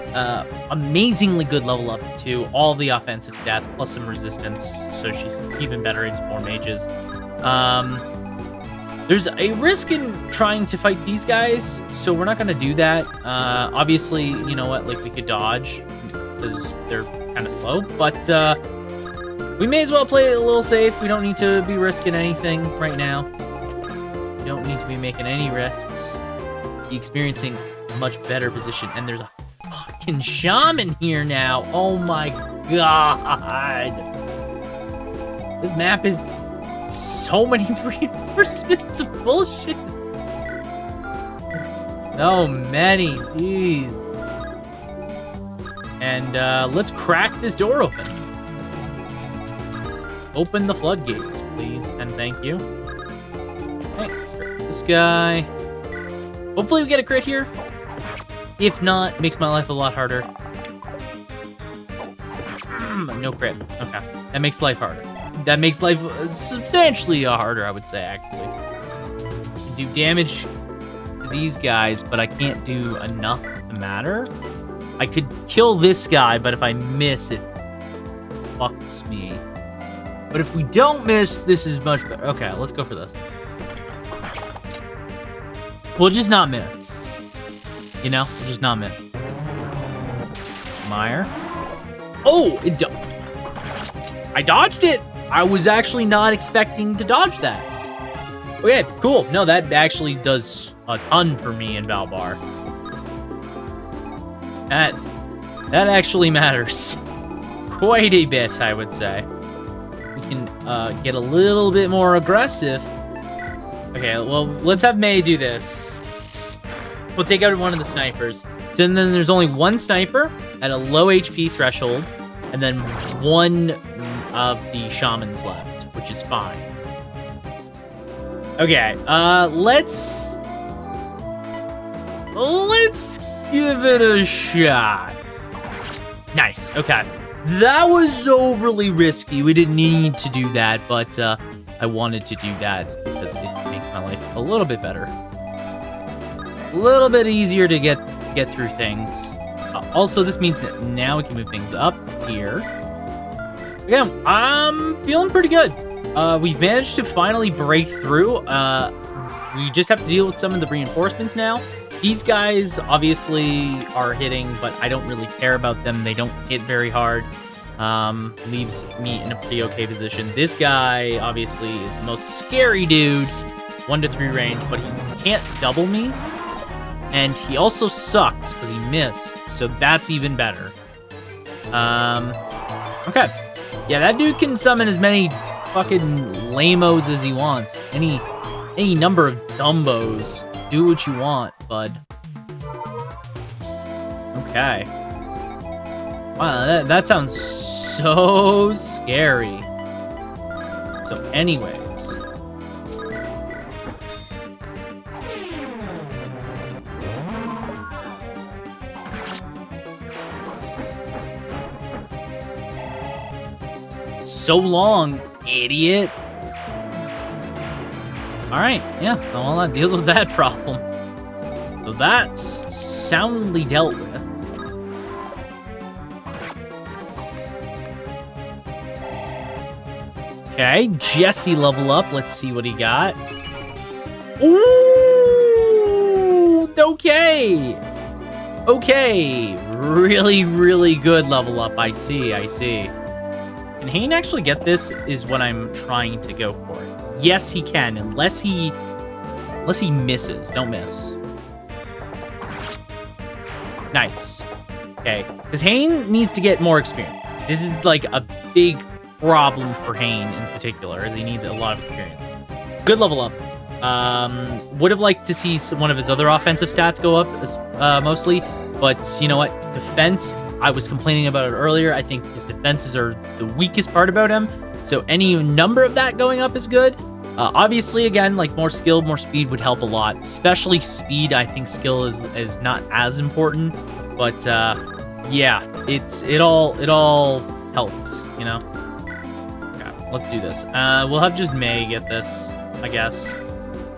Amazingly good level up to all the offensive stats, plus some resistance, so she's even better into more mages. There's a risk in trying to fight these guys, so we're not going to do that. Obviously, you know what, like, we could dodge, because they're kind of slow, but we may as well play it a little safe. We don't need to be risking anything right now. We don't need to be making any risks. Be experiencing a much better position, and there's a fucking shaman here now. Oh my god. This map is so many reinforcements of bullshit. So many, jeez. And let's crack this door open. Open the floodgates, please, and thank you. Okay, start with this guy. Hopefully we get a crit here. If not, it makes my life a lot harder. No crit. Okay. That makes life harder. That makes life substantially harder, I would say, actually. I can do damage to these guys, but I can't do enough to matter. I could kill this guy, but if I miss, it fucks me. But if we don't miss, this is much better. Okay, let's go for this. We'll just not miss. You know? We'll just not miss. Meyer. Oh! I dodged it! I was actually not expecting to dodge that. Okay, cool. No, that actually does a ton for me in Valbar. That actually matters. Quite a bit, I would say. We can get a little bit more aggressive. Okay, well, let's have May do this. We'll take out one of the snipers. So then there's only one sniper at a low HP threshold, and then one of the shamans left, which is fine. Okay, let's give it a shot. Nice, okay. That was overly risky. We didn't need to do that, but I wanted to do that because it makes my life a little bit better. A little bit easier to get through things. Also, this means that now we can move things up here. Yeah, I'm feeling pretty good. We've managed to finally break through. We just have to deal with some of the reinforcements now. These guys obviously are hitting, but I don't really care about them. They don't hit very hard. Leaves me in a pretty okay position. This guy obviously is the most scary dude. 1 to 3 range, but he can't double me. And he also sucks because he missed, so that's even better. Okay. Yeah, that dude can summon as many fucking lamos as he wants. Any number of dumbos. Do what you want, bud. Okay. Wow, that sounds so scary. So anyways. So long, idiot. Alright, yeah, well, that deals with that problem. So that's soundly dealt with. Okay, Jesse level up. Let's see what he got. Ooh! Okay! Okay, really, really good level up. I see. Can Hayne actually get this is what I'm trying to go for. Yes, he can, unless he Unless he misses. Don't miss. Nice. Okay. Because Hane needs to get more experience. This is like a big problem for Hane in particular, as he needs a lot of experience. Good level up. Would have liked to see one of his other offensive stats go up, mostly. But you know what? Defense, I was complaining about it earlier. I think his defenses are the weakest part about him. So any number of that going up is good. Obviously, again, like more skill, more speed would help a lot. Especially speed. I think skill is not as important. But yeah, it all helps, you know. Okay, let's do this. We'll have just May get this, I guess.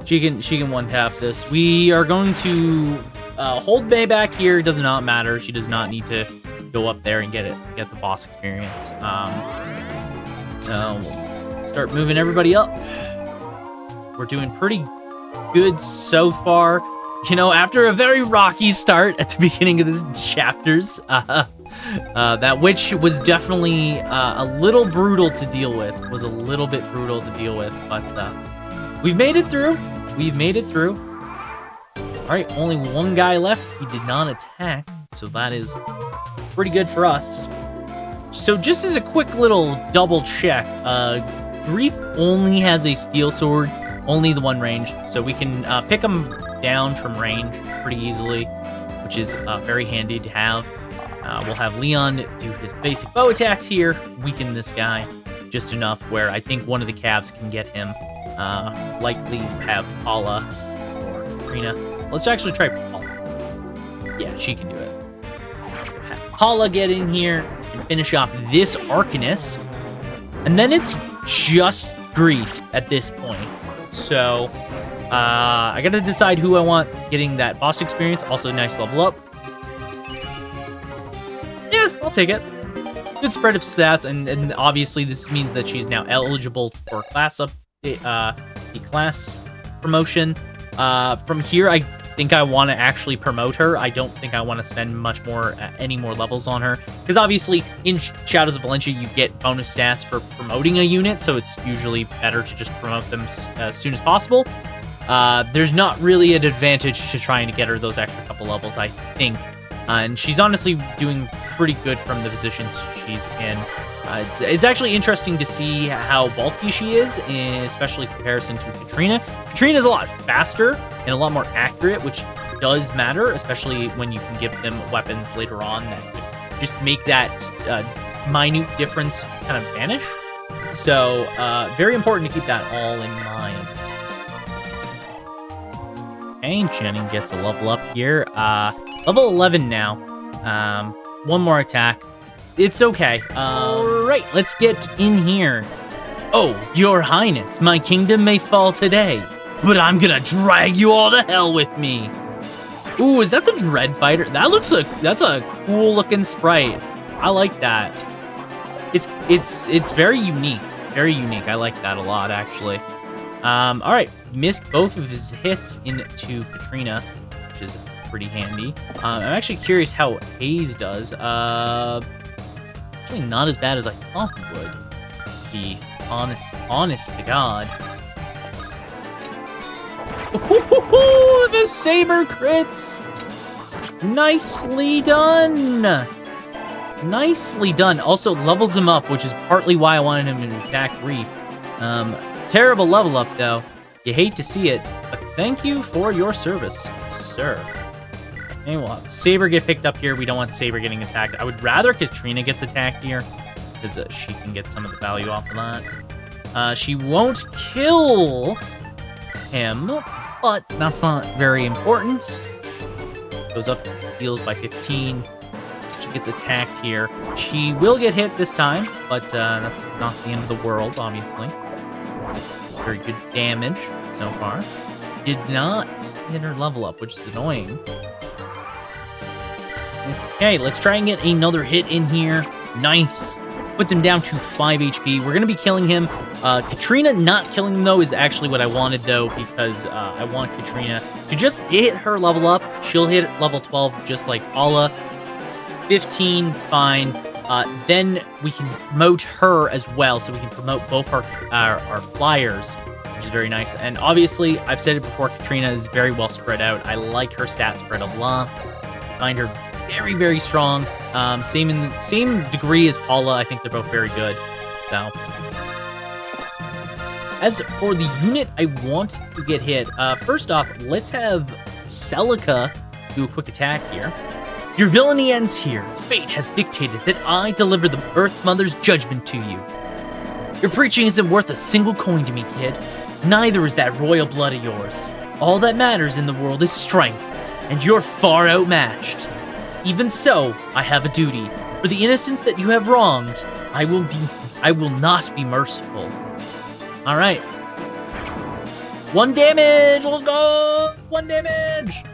She can one tap this. We are going to hold May back here. It does not matter. She does not need to go up there and get the boss experience. So we'll start moving everybody up. We're doing pretty good so far. You know, after a very rocky start at the beginning of this chapters, that witch was definitely a little brutal to deal with. Was a little bit brutal to deal with, but we've made it through. We've made it through. All right, only one guy left. He did not attack, so that is pretty good for us. So just as a quick little double check, Grieth only has a steel sword, only the one range, so we can pick him down from range pretty easily, which is very handy to have. We'll have Leon do his basic bow attacks here, weaken this guy just enough where I think one of the calves can get him. Likely have Paula or Katrina. Let's actually try Paula. Yeah, she can do it. Have Paula get in here and finish off this Arcanist. And then it's just Grieth at this point. So, I gotta decide who I want getting that boss experience. Also, nice level up. Yeah, I'll take it. Good spread of stats, and obviously this means that she's now eligible for class up, the class promotion. From here, I think I want to actually promote her. I don't think I want to spend much more, any more levels on her, because obviously in Shadows of Valencia you get bonus stats for promoting a unit, so it's usually better to just promote them as soon as possible. There's not really an advantage to trying to get her those extra couple levels, I think. And she's honestly doing pretty good from the positions she's in. It's actually interesting to see how bulky she is, especially in comparison to Katrina. Katrina is a lot faster and a lot more accurate, which does matter, especially when you can give them weapons later on that just make that minute difference kind of vanish. So, very important to keep that all in mind. Okay, Jenny gets a level up here. Level 11 now. One more attack. It's okay. Alright, let's get in here. Oh, your highness, my kingdom may fall today, but I'm gonna drag you all to hell with me. Ooh, is that the Dread Fighter? That's a cool looking sprite. I like that. It's very unique. Very unique. I like that a lot, actually. Alright, missed both of his hits into Katrina, which is pretty handy. I'm actually curious how Haze does. Actually not as bad as I thought he would. Be honest to God. Ooh, the saber crits! Nicely done! Nicely done. Also levels him up, which is partly why I wanted him to attack Grieth. Terrible level up, though. You hate to see it, but thank you for your service, sir. And we'll have Saber get picked up here. We don't want Saber getting attacked. I would rather Katrina gets attacked here, because she can get some of the value off of that. She won't kill him, but that's not very important. Goes up, heals by 15. She gets attacked here. She will get hit this time, but that's not the end of the world, obviously. Very good damage so far. Did not hit her level up, which is annoying. Okay, let's try and get another hit in here. Nice. Puts him down to 5 HP. We're going to be killing him. Katrina not killing him, though, is actually what I wanted, though, because I want Katrina to just hit her level up. She'll hit level 12 just like Paula. 15, fine. Then we can promote her as well, so we can promote both our flyers which is very nice. And obviously, I've said it before, Katrina is very well spread out. I like her stat spread a lot. I find her very, very strong. Same degree as Paula. I think they're both very good. So, as for the unit I want to get hit, first off, let's have Celica do a quick attack here. Your villainy ends here. Fate has dictated that I deliver the Earth Mother's judgment to you. Your preaching isn't worth a single coin to me, kid. Neither is that royal blood of yours. All that matters in the world is strength, and you're far outmatched. Even so, I have a duty. For the innocents that you have wronged, I will not be merciful. All right. 1 damage. Let's go. 1 damage.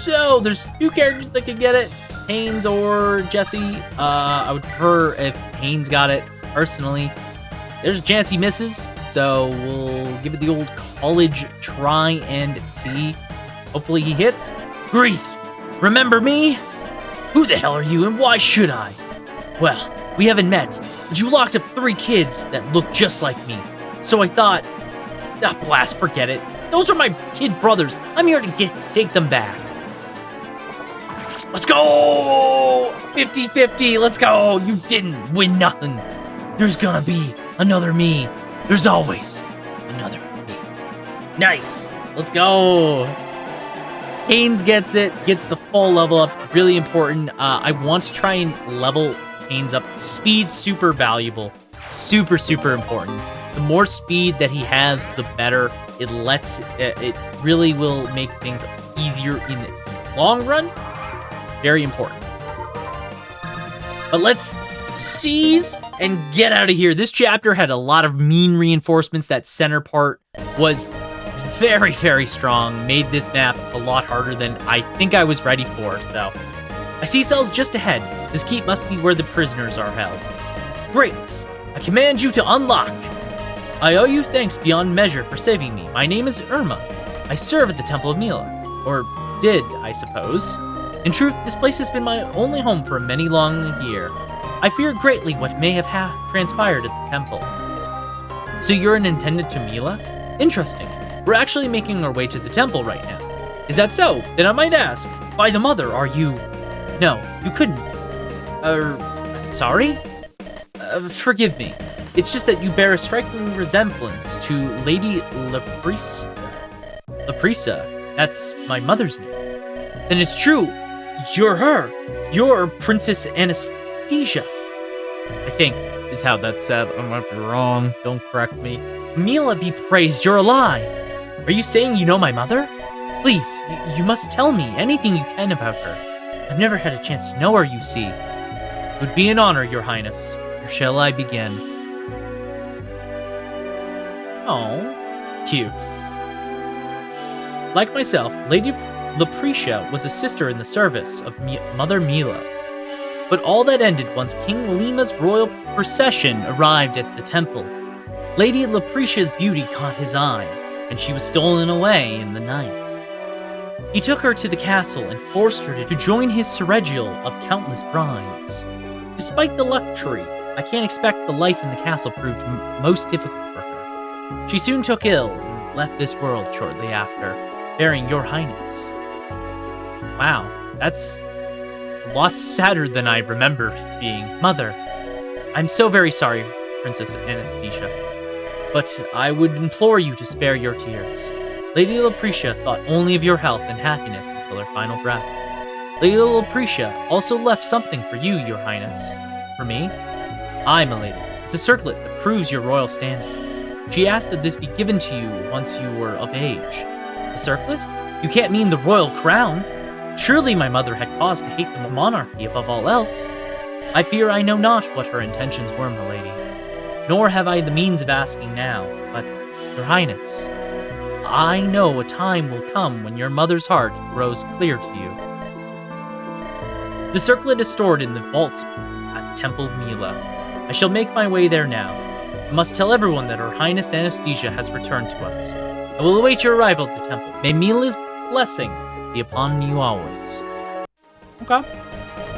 So there's 2 characters that could get it, Haynes or Jesse. I would prefer if Haynes got it, personally. There's a chance he misses, so we'll give it the old college try and see. Hopefully he hits. Grieth, remember me? Who the hell are you, and why should I? Well, we haven't met, but you locked up 3 kids that look just like me. So I thought, blast, forget it. Those are my kid brothers. I'm here to take them back. Let's go! 50-50, let's go! You didn't win nothing. There's gonna be another me. There's always another me. Nice! Let's go! Haynes gets it, gets the full level up. Really important. I want to try and level Haynes up. Speed, super valuable. Super, super important. The more speed that he has, the better. It really will make things easier in the long run. Very important. But let's seize and get out of here. This chapter had a lot of mean reinforcements. That center part was very, very strong. Made this map a lot harder than I think I was ready for. So, I see cells just ahead. This keep must be where the prisoners are held. Great. I command you to unlock. I owe you thanks beyond measure for saving me. My name is Irma. I serve at the Temple of Mila. Or did, I suppose. In truth, this place has been my only home for many long year. I fear greatly what may have transpired at the temple. So you're an attendant to Mila? Interesting. We're actually making our way to the temple right now. Is that so? Then I might ask, by the mother, are you... No, you couldn't. Sorry? Forgive me. It's just that you bear a striking resemblance to Lady Laprisa. That's my mother's name. Then it's true. You're her. You're Princess Anastasia. I think is how that's said. I might be wrong. Don't correct me. Mila be praised, you're alive. Are you saying you know my mother? Please, you must tell me anything you can about her. I've never had a chance to know her, you see. It would be an honor, Your Highness. Or shall I begin? Oh, cute. Like myself, Lady Lapricia was a sister in the service of Mother Mila. But all that ended once King Lima's royal procession arrived at the temple. Lady Lapricia's beauty caught his eye, and she was stolen away in the night. He took her to the castle and forced her to join his surregial of countless brides. Despite the luxury, I can't expect the life in the castle proved most difficult for her. She soon took ill and left this world shortly after, bearing Your Highness. Wow, that's a lot sadder than I remember being. Mother, I'm so very sorry, Princess Anastasia, but I would implore you to spare your tears. Lady Lapricia thought only of your health and happiness until her final breath. Lady Lapricia also left something for you, Your Highness. For me? Aye, my lady. It's a circlet that proves your royal standing. She asked that this be given to you once you were of age. A circlet? You can't mean the royal crown. Surely my mother had cause to hate the monarchy above all else. I fear I know not what her intentions were, my lady. Nor have I the means of asking now, but, Your Highness, I know a time will come when your mother's heart grows clear to you. The circlet is stored in the vault at Temple of Mila. I shall make my way there now. I must tell everyone that Her Highness Anastasia has returned to us. I will await your arrival at the temple. May Mila's blessing be upon you always. Okay.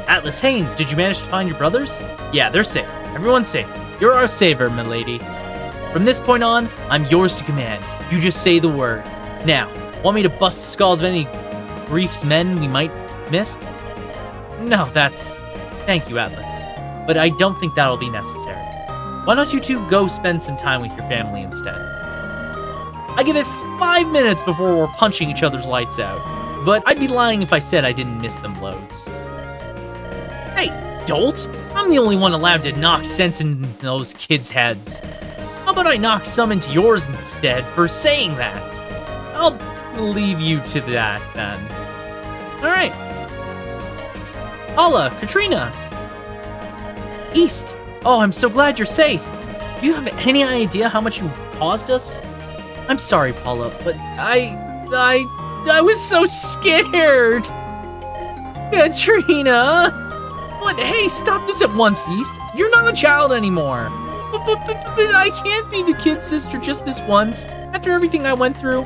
Atlas Haynes, did you manage to find your brothers? Yeah, they're safe. Everyone's safe. You're our saver, milady. From this point on, I'm yours to command. You just say the word. Now, want me to bust the skulls of any Grief's men we might miss? No, thank you, Atlas. But I don't think that'll be necessary. Why don't you two go spend some time with your family instead? I give it 5 minutes before we're punching each other's lights out. But I'd be lying if I said I didn't miss them loads. Hey, dolt! I'm the only one allowed to knock sense into those kids' heads. How about I knock some into yours instead for saying that? I'll leave you to that, then. Alright. Paula, Katrina. East. Oh, I'm so glad you're safe. Do you have any idea how much you caused us? I'm sorry, Paula, but I was so scared. Katrina. What? Hey, stop this at once, East. You're not a child anymore. But I can't be the kid sister just this once, after everything I went through.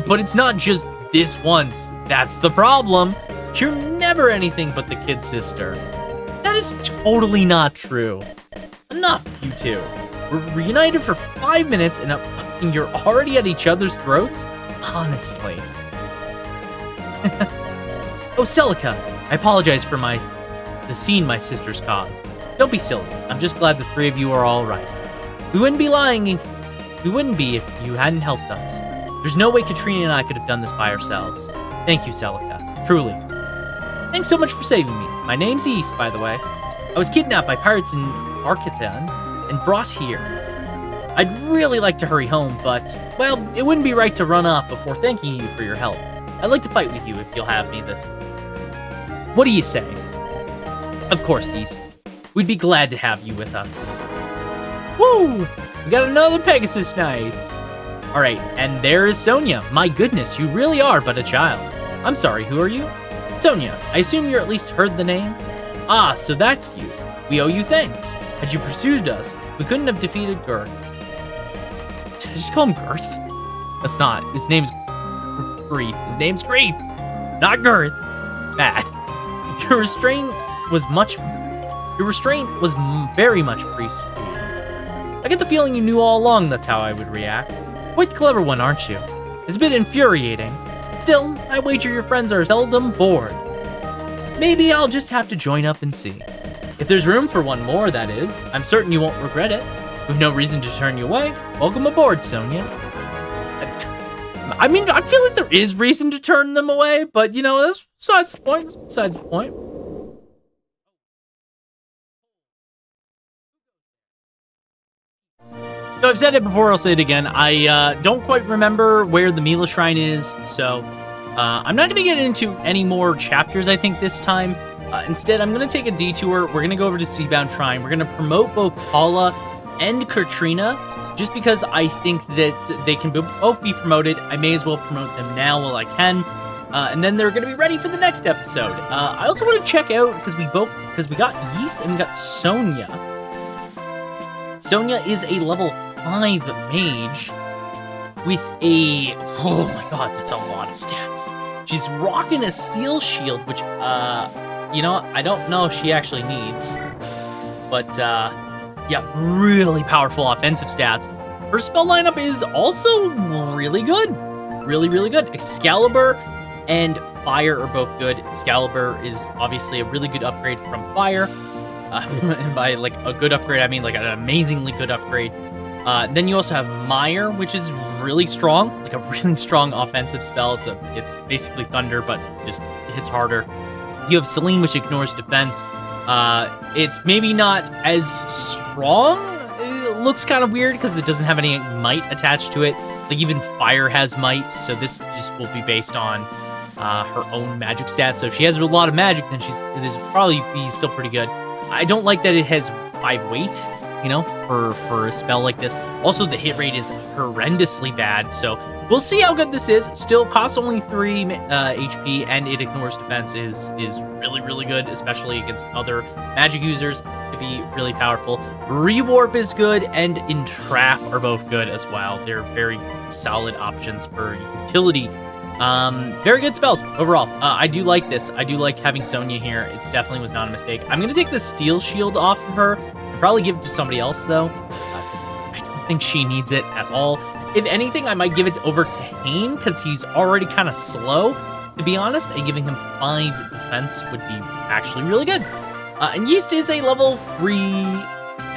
But it's not just this once. That's the problem. You're never anything but the kid sister. That is totally not true. Enough, you two. We're reunited for 5 minutes and you're already at each other's throats? Honestly. Oh, Celica, I apologize for the scene my sisters caused. Don't be silly. I'm just glad the three of you are all right. We wouldn't be if you hadn't helped us. There's no way Katrina and I could have done this by ourselves. Thank you, Celica. Truly. Thanks so much for saving me. My name's East, by the way. I was kidnapped by pirates in Arcathan and brought here. I'd really like to hurry home, but, well, it wouldn't be right to run off before thanking you for your help. I'd like to fight with you if you'll have me. What do you say? Of course, East. We'd be glad to have you with us. Woo! We got another Pegasus night. All right, and there is Sonia. My goodness, you really are but a child. I'm sorry, who are you? Sonia, I assume you at least heard the name? Ah, so that's you. We owe you thanks. Had you pursued us, we couldn't have defeated Grieth. Did I just call him Grieth? That's not. His name's Grieth. His name's Grieth, not Grieth. Bad. Your restraint was very much priest for you. I get the feeling you knew all along that's how I would react. Quite the clever one, aren't you? It's a bit infuriating. Still, I wager your friends are seldom bored. Maybe I'll just have to join up and see. If there's room for one more, that is. I'm certain you won't regret it. We've no reason to turn you away. Welcome aboard, Sonia. I mean, I feel like there is reason to turn them away, but, you know, that's besides the point. That's besides the point. So I've said it before, I'll say it again. I don't quite remember where the Mila Shrine is, so I'm not going to get into any more chapters, I think, this time. Instead, I'm going to take a detour. We're going to go over to Seabound Shrine. We're going to promote both Paula and Katrina, just because I think that they can both be promoted. I may as well promote them now while I can. And then they're going to be ready for the next episode. I also want to check out, because we got Yeast and we got Sonia. Sonia is a level 5 mage with a... Oh my god, that's a lot of stats. She's rocking a steel shield, which, you know, I don't know if she actually needs. But, yeah, really powerful offensive stats. Her spell lineup is also really good. Really, really good. Excalibur and Fire are both good. Excalibur is obviously a really good upgrade from Fire. And by, like, a good upgrade, I mean, like, an amazingly good upgrade. Then you also have Mire, which is really strong. Like, a really strong offensive spell. It's basically Thunder, but just hits harder. You have Celine, which ignores defense. It's maybe not as strong. It looks kind of weird because it doesn't have any might attached to it. Like, even Fire has might, so this just will be based on her own magic stats. So if she has a lot of magic, then this will probably be still pretty good. I don't like that it has 5 weight, you know, for a spell like this. Also, the hit rate is horrendously bad, so we'll see how good this is. Still costs only 3 HP, and it ignores defense is really, really good, especially against other magic users. To be really powerful. Rewarp is good, and Entrap are both good as well. They're very solid options for utility. Very good spells overall. I do like this. I do like having Sonia here. It definitely was not a mistake. I'm going to take the Steel Shield off of her and probably give it to somebody else, though, because I don't think she needs it at all. If anything, I might give it over to Hane because he's already kind of slow, to be honest, and giving him 5 defense would be actually really good. And Yeast is a level 3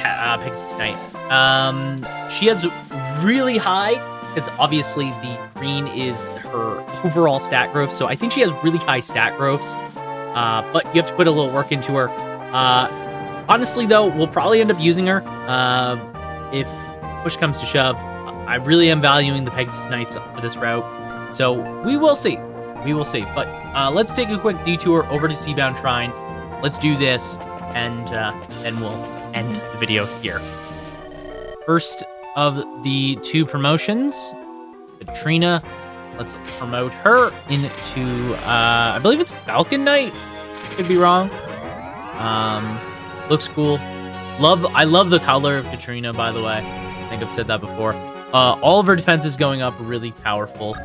Pegasus Knight. She has really high, because obviously the green is her overall stat growth, so I think she has really high stat growths, but you have to put a little work into her. Honestly, though, we'll probably end up using her if push comes to shove. I really am valuing the Pegasus Knights for this route, so we will see. We will see. But let's take a quick detour over to Seabound Shrine. Let's do this, and then we'll end the video here. First of the 2 promotions, Katrina. Let's promote her into, I believe it's Falcon Knight. Could be wrong. Looks cool. I love the color of Katrina, by the way. I think I've said that before. All of her defenses going up are really powerful.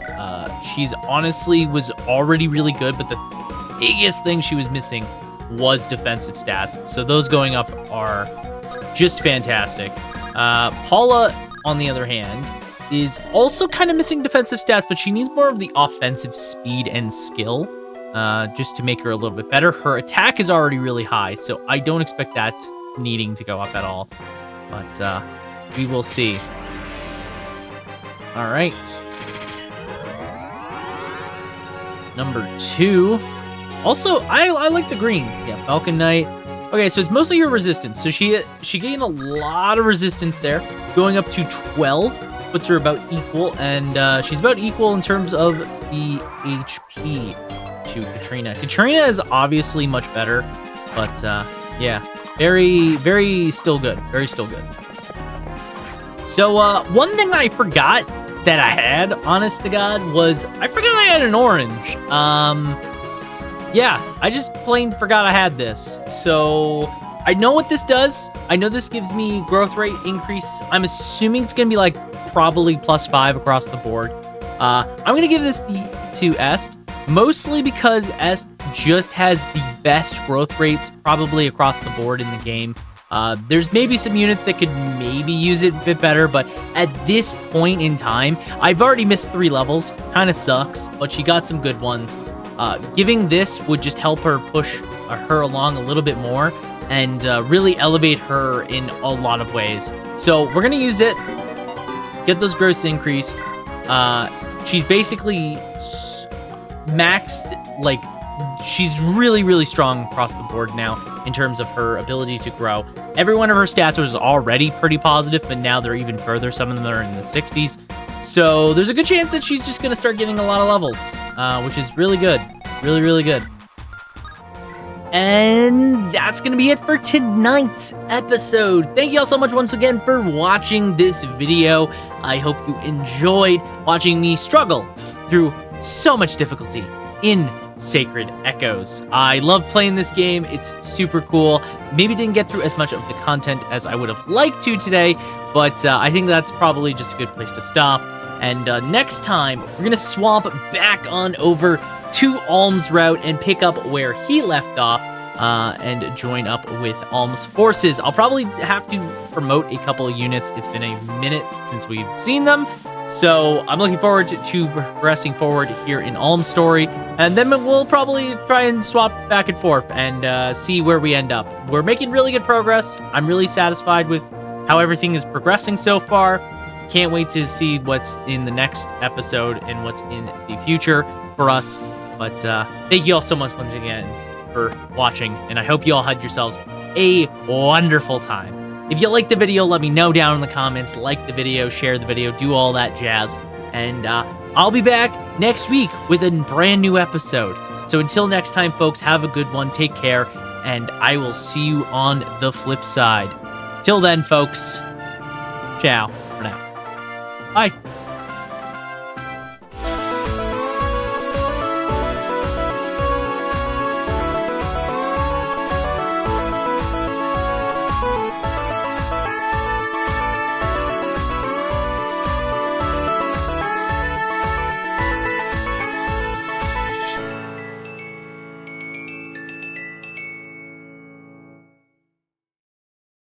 She's honestly was already really good, but the biggest thing she was missing was defensive stats. So those going up are just fantastic. Paula, on the other hand, is also kind of missing defensive stats, but she needs more of the offensive speed and skill just to make her a little bit better. Her attack is already really high, so I don't expect that needing to go up at all. But we will see. All right. Number 2. Also, I like the green. Yeah, Falcon Knight. Okay, so it's mostly her resistance. So she gained a lot of resistance there, going up to 12, puts her about equal, and she's about equal in terms of the HP to Katrina. Katrina is obviously much better, but yeah, very, very still good. Very still good. So one thing I forgot that I had, honest to God, was I forgot I had an orange. Yeah, I just plain forgot I had this. So I know what this does. I know this gives me growth rate increase. I'm assuming it's going to be like probably +5 across the board. I'm going to give this to Est, mostly because Est just has the best growth rates probably across the board in the game. There's maybe some units that could maybe use it a bit better, but at this point in time, I've already missed 3 levels. Kind of sucks, but she got some good ones. Giving this would just help her push her along a little bit more and really elevate her in a lot of ways. So we're going to use it, get those growths increased. She's basically maxed, like, she's really, really strong across the board now in terms of her ability to grow. Every one of her stats was already pretty positive, but now they're even further. Some of them are in the 60s. So there's a good chance that she's just going to start getting a lot of levels, which is really good. Really, really good. And that's going to be it for tonight's episode. Thank you all so much once again for watching this video. I hope you enjoyed watching me struggle through so much difficulty in Sacred Echoes. I love playing this game. It's super cool. Maybe didn't get through as much of the content as I would have liked to today, but I think that's probably just a good place to stop. And next time, we're going to swamp back on over to Alm's route and pick up where he left off and join up with Alm's forces. I'll probably have to promote a couple of units. It's been a minute since we've seen them. So I'm looking forward to progressing forward here in Alm's story, and then we'll probably try and swap back and forth and see where we end up. We're making really good progress. I'm really satisfied with how everything is progressing so far. Can't wait to see what's in the next episode and what's in the future for us. But thank you all so much once again for watching, and I hope you all had yourselves a wonderful time. If you liked the video, let me know down in the comments. Like the video, share the video, do all that jazz. And I'll be back next week with a brand new episode. So until next time, folks, have a good one. Take care, and I will see you on the flip side. Till then, folks, ciao for now. Bye.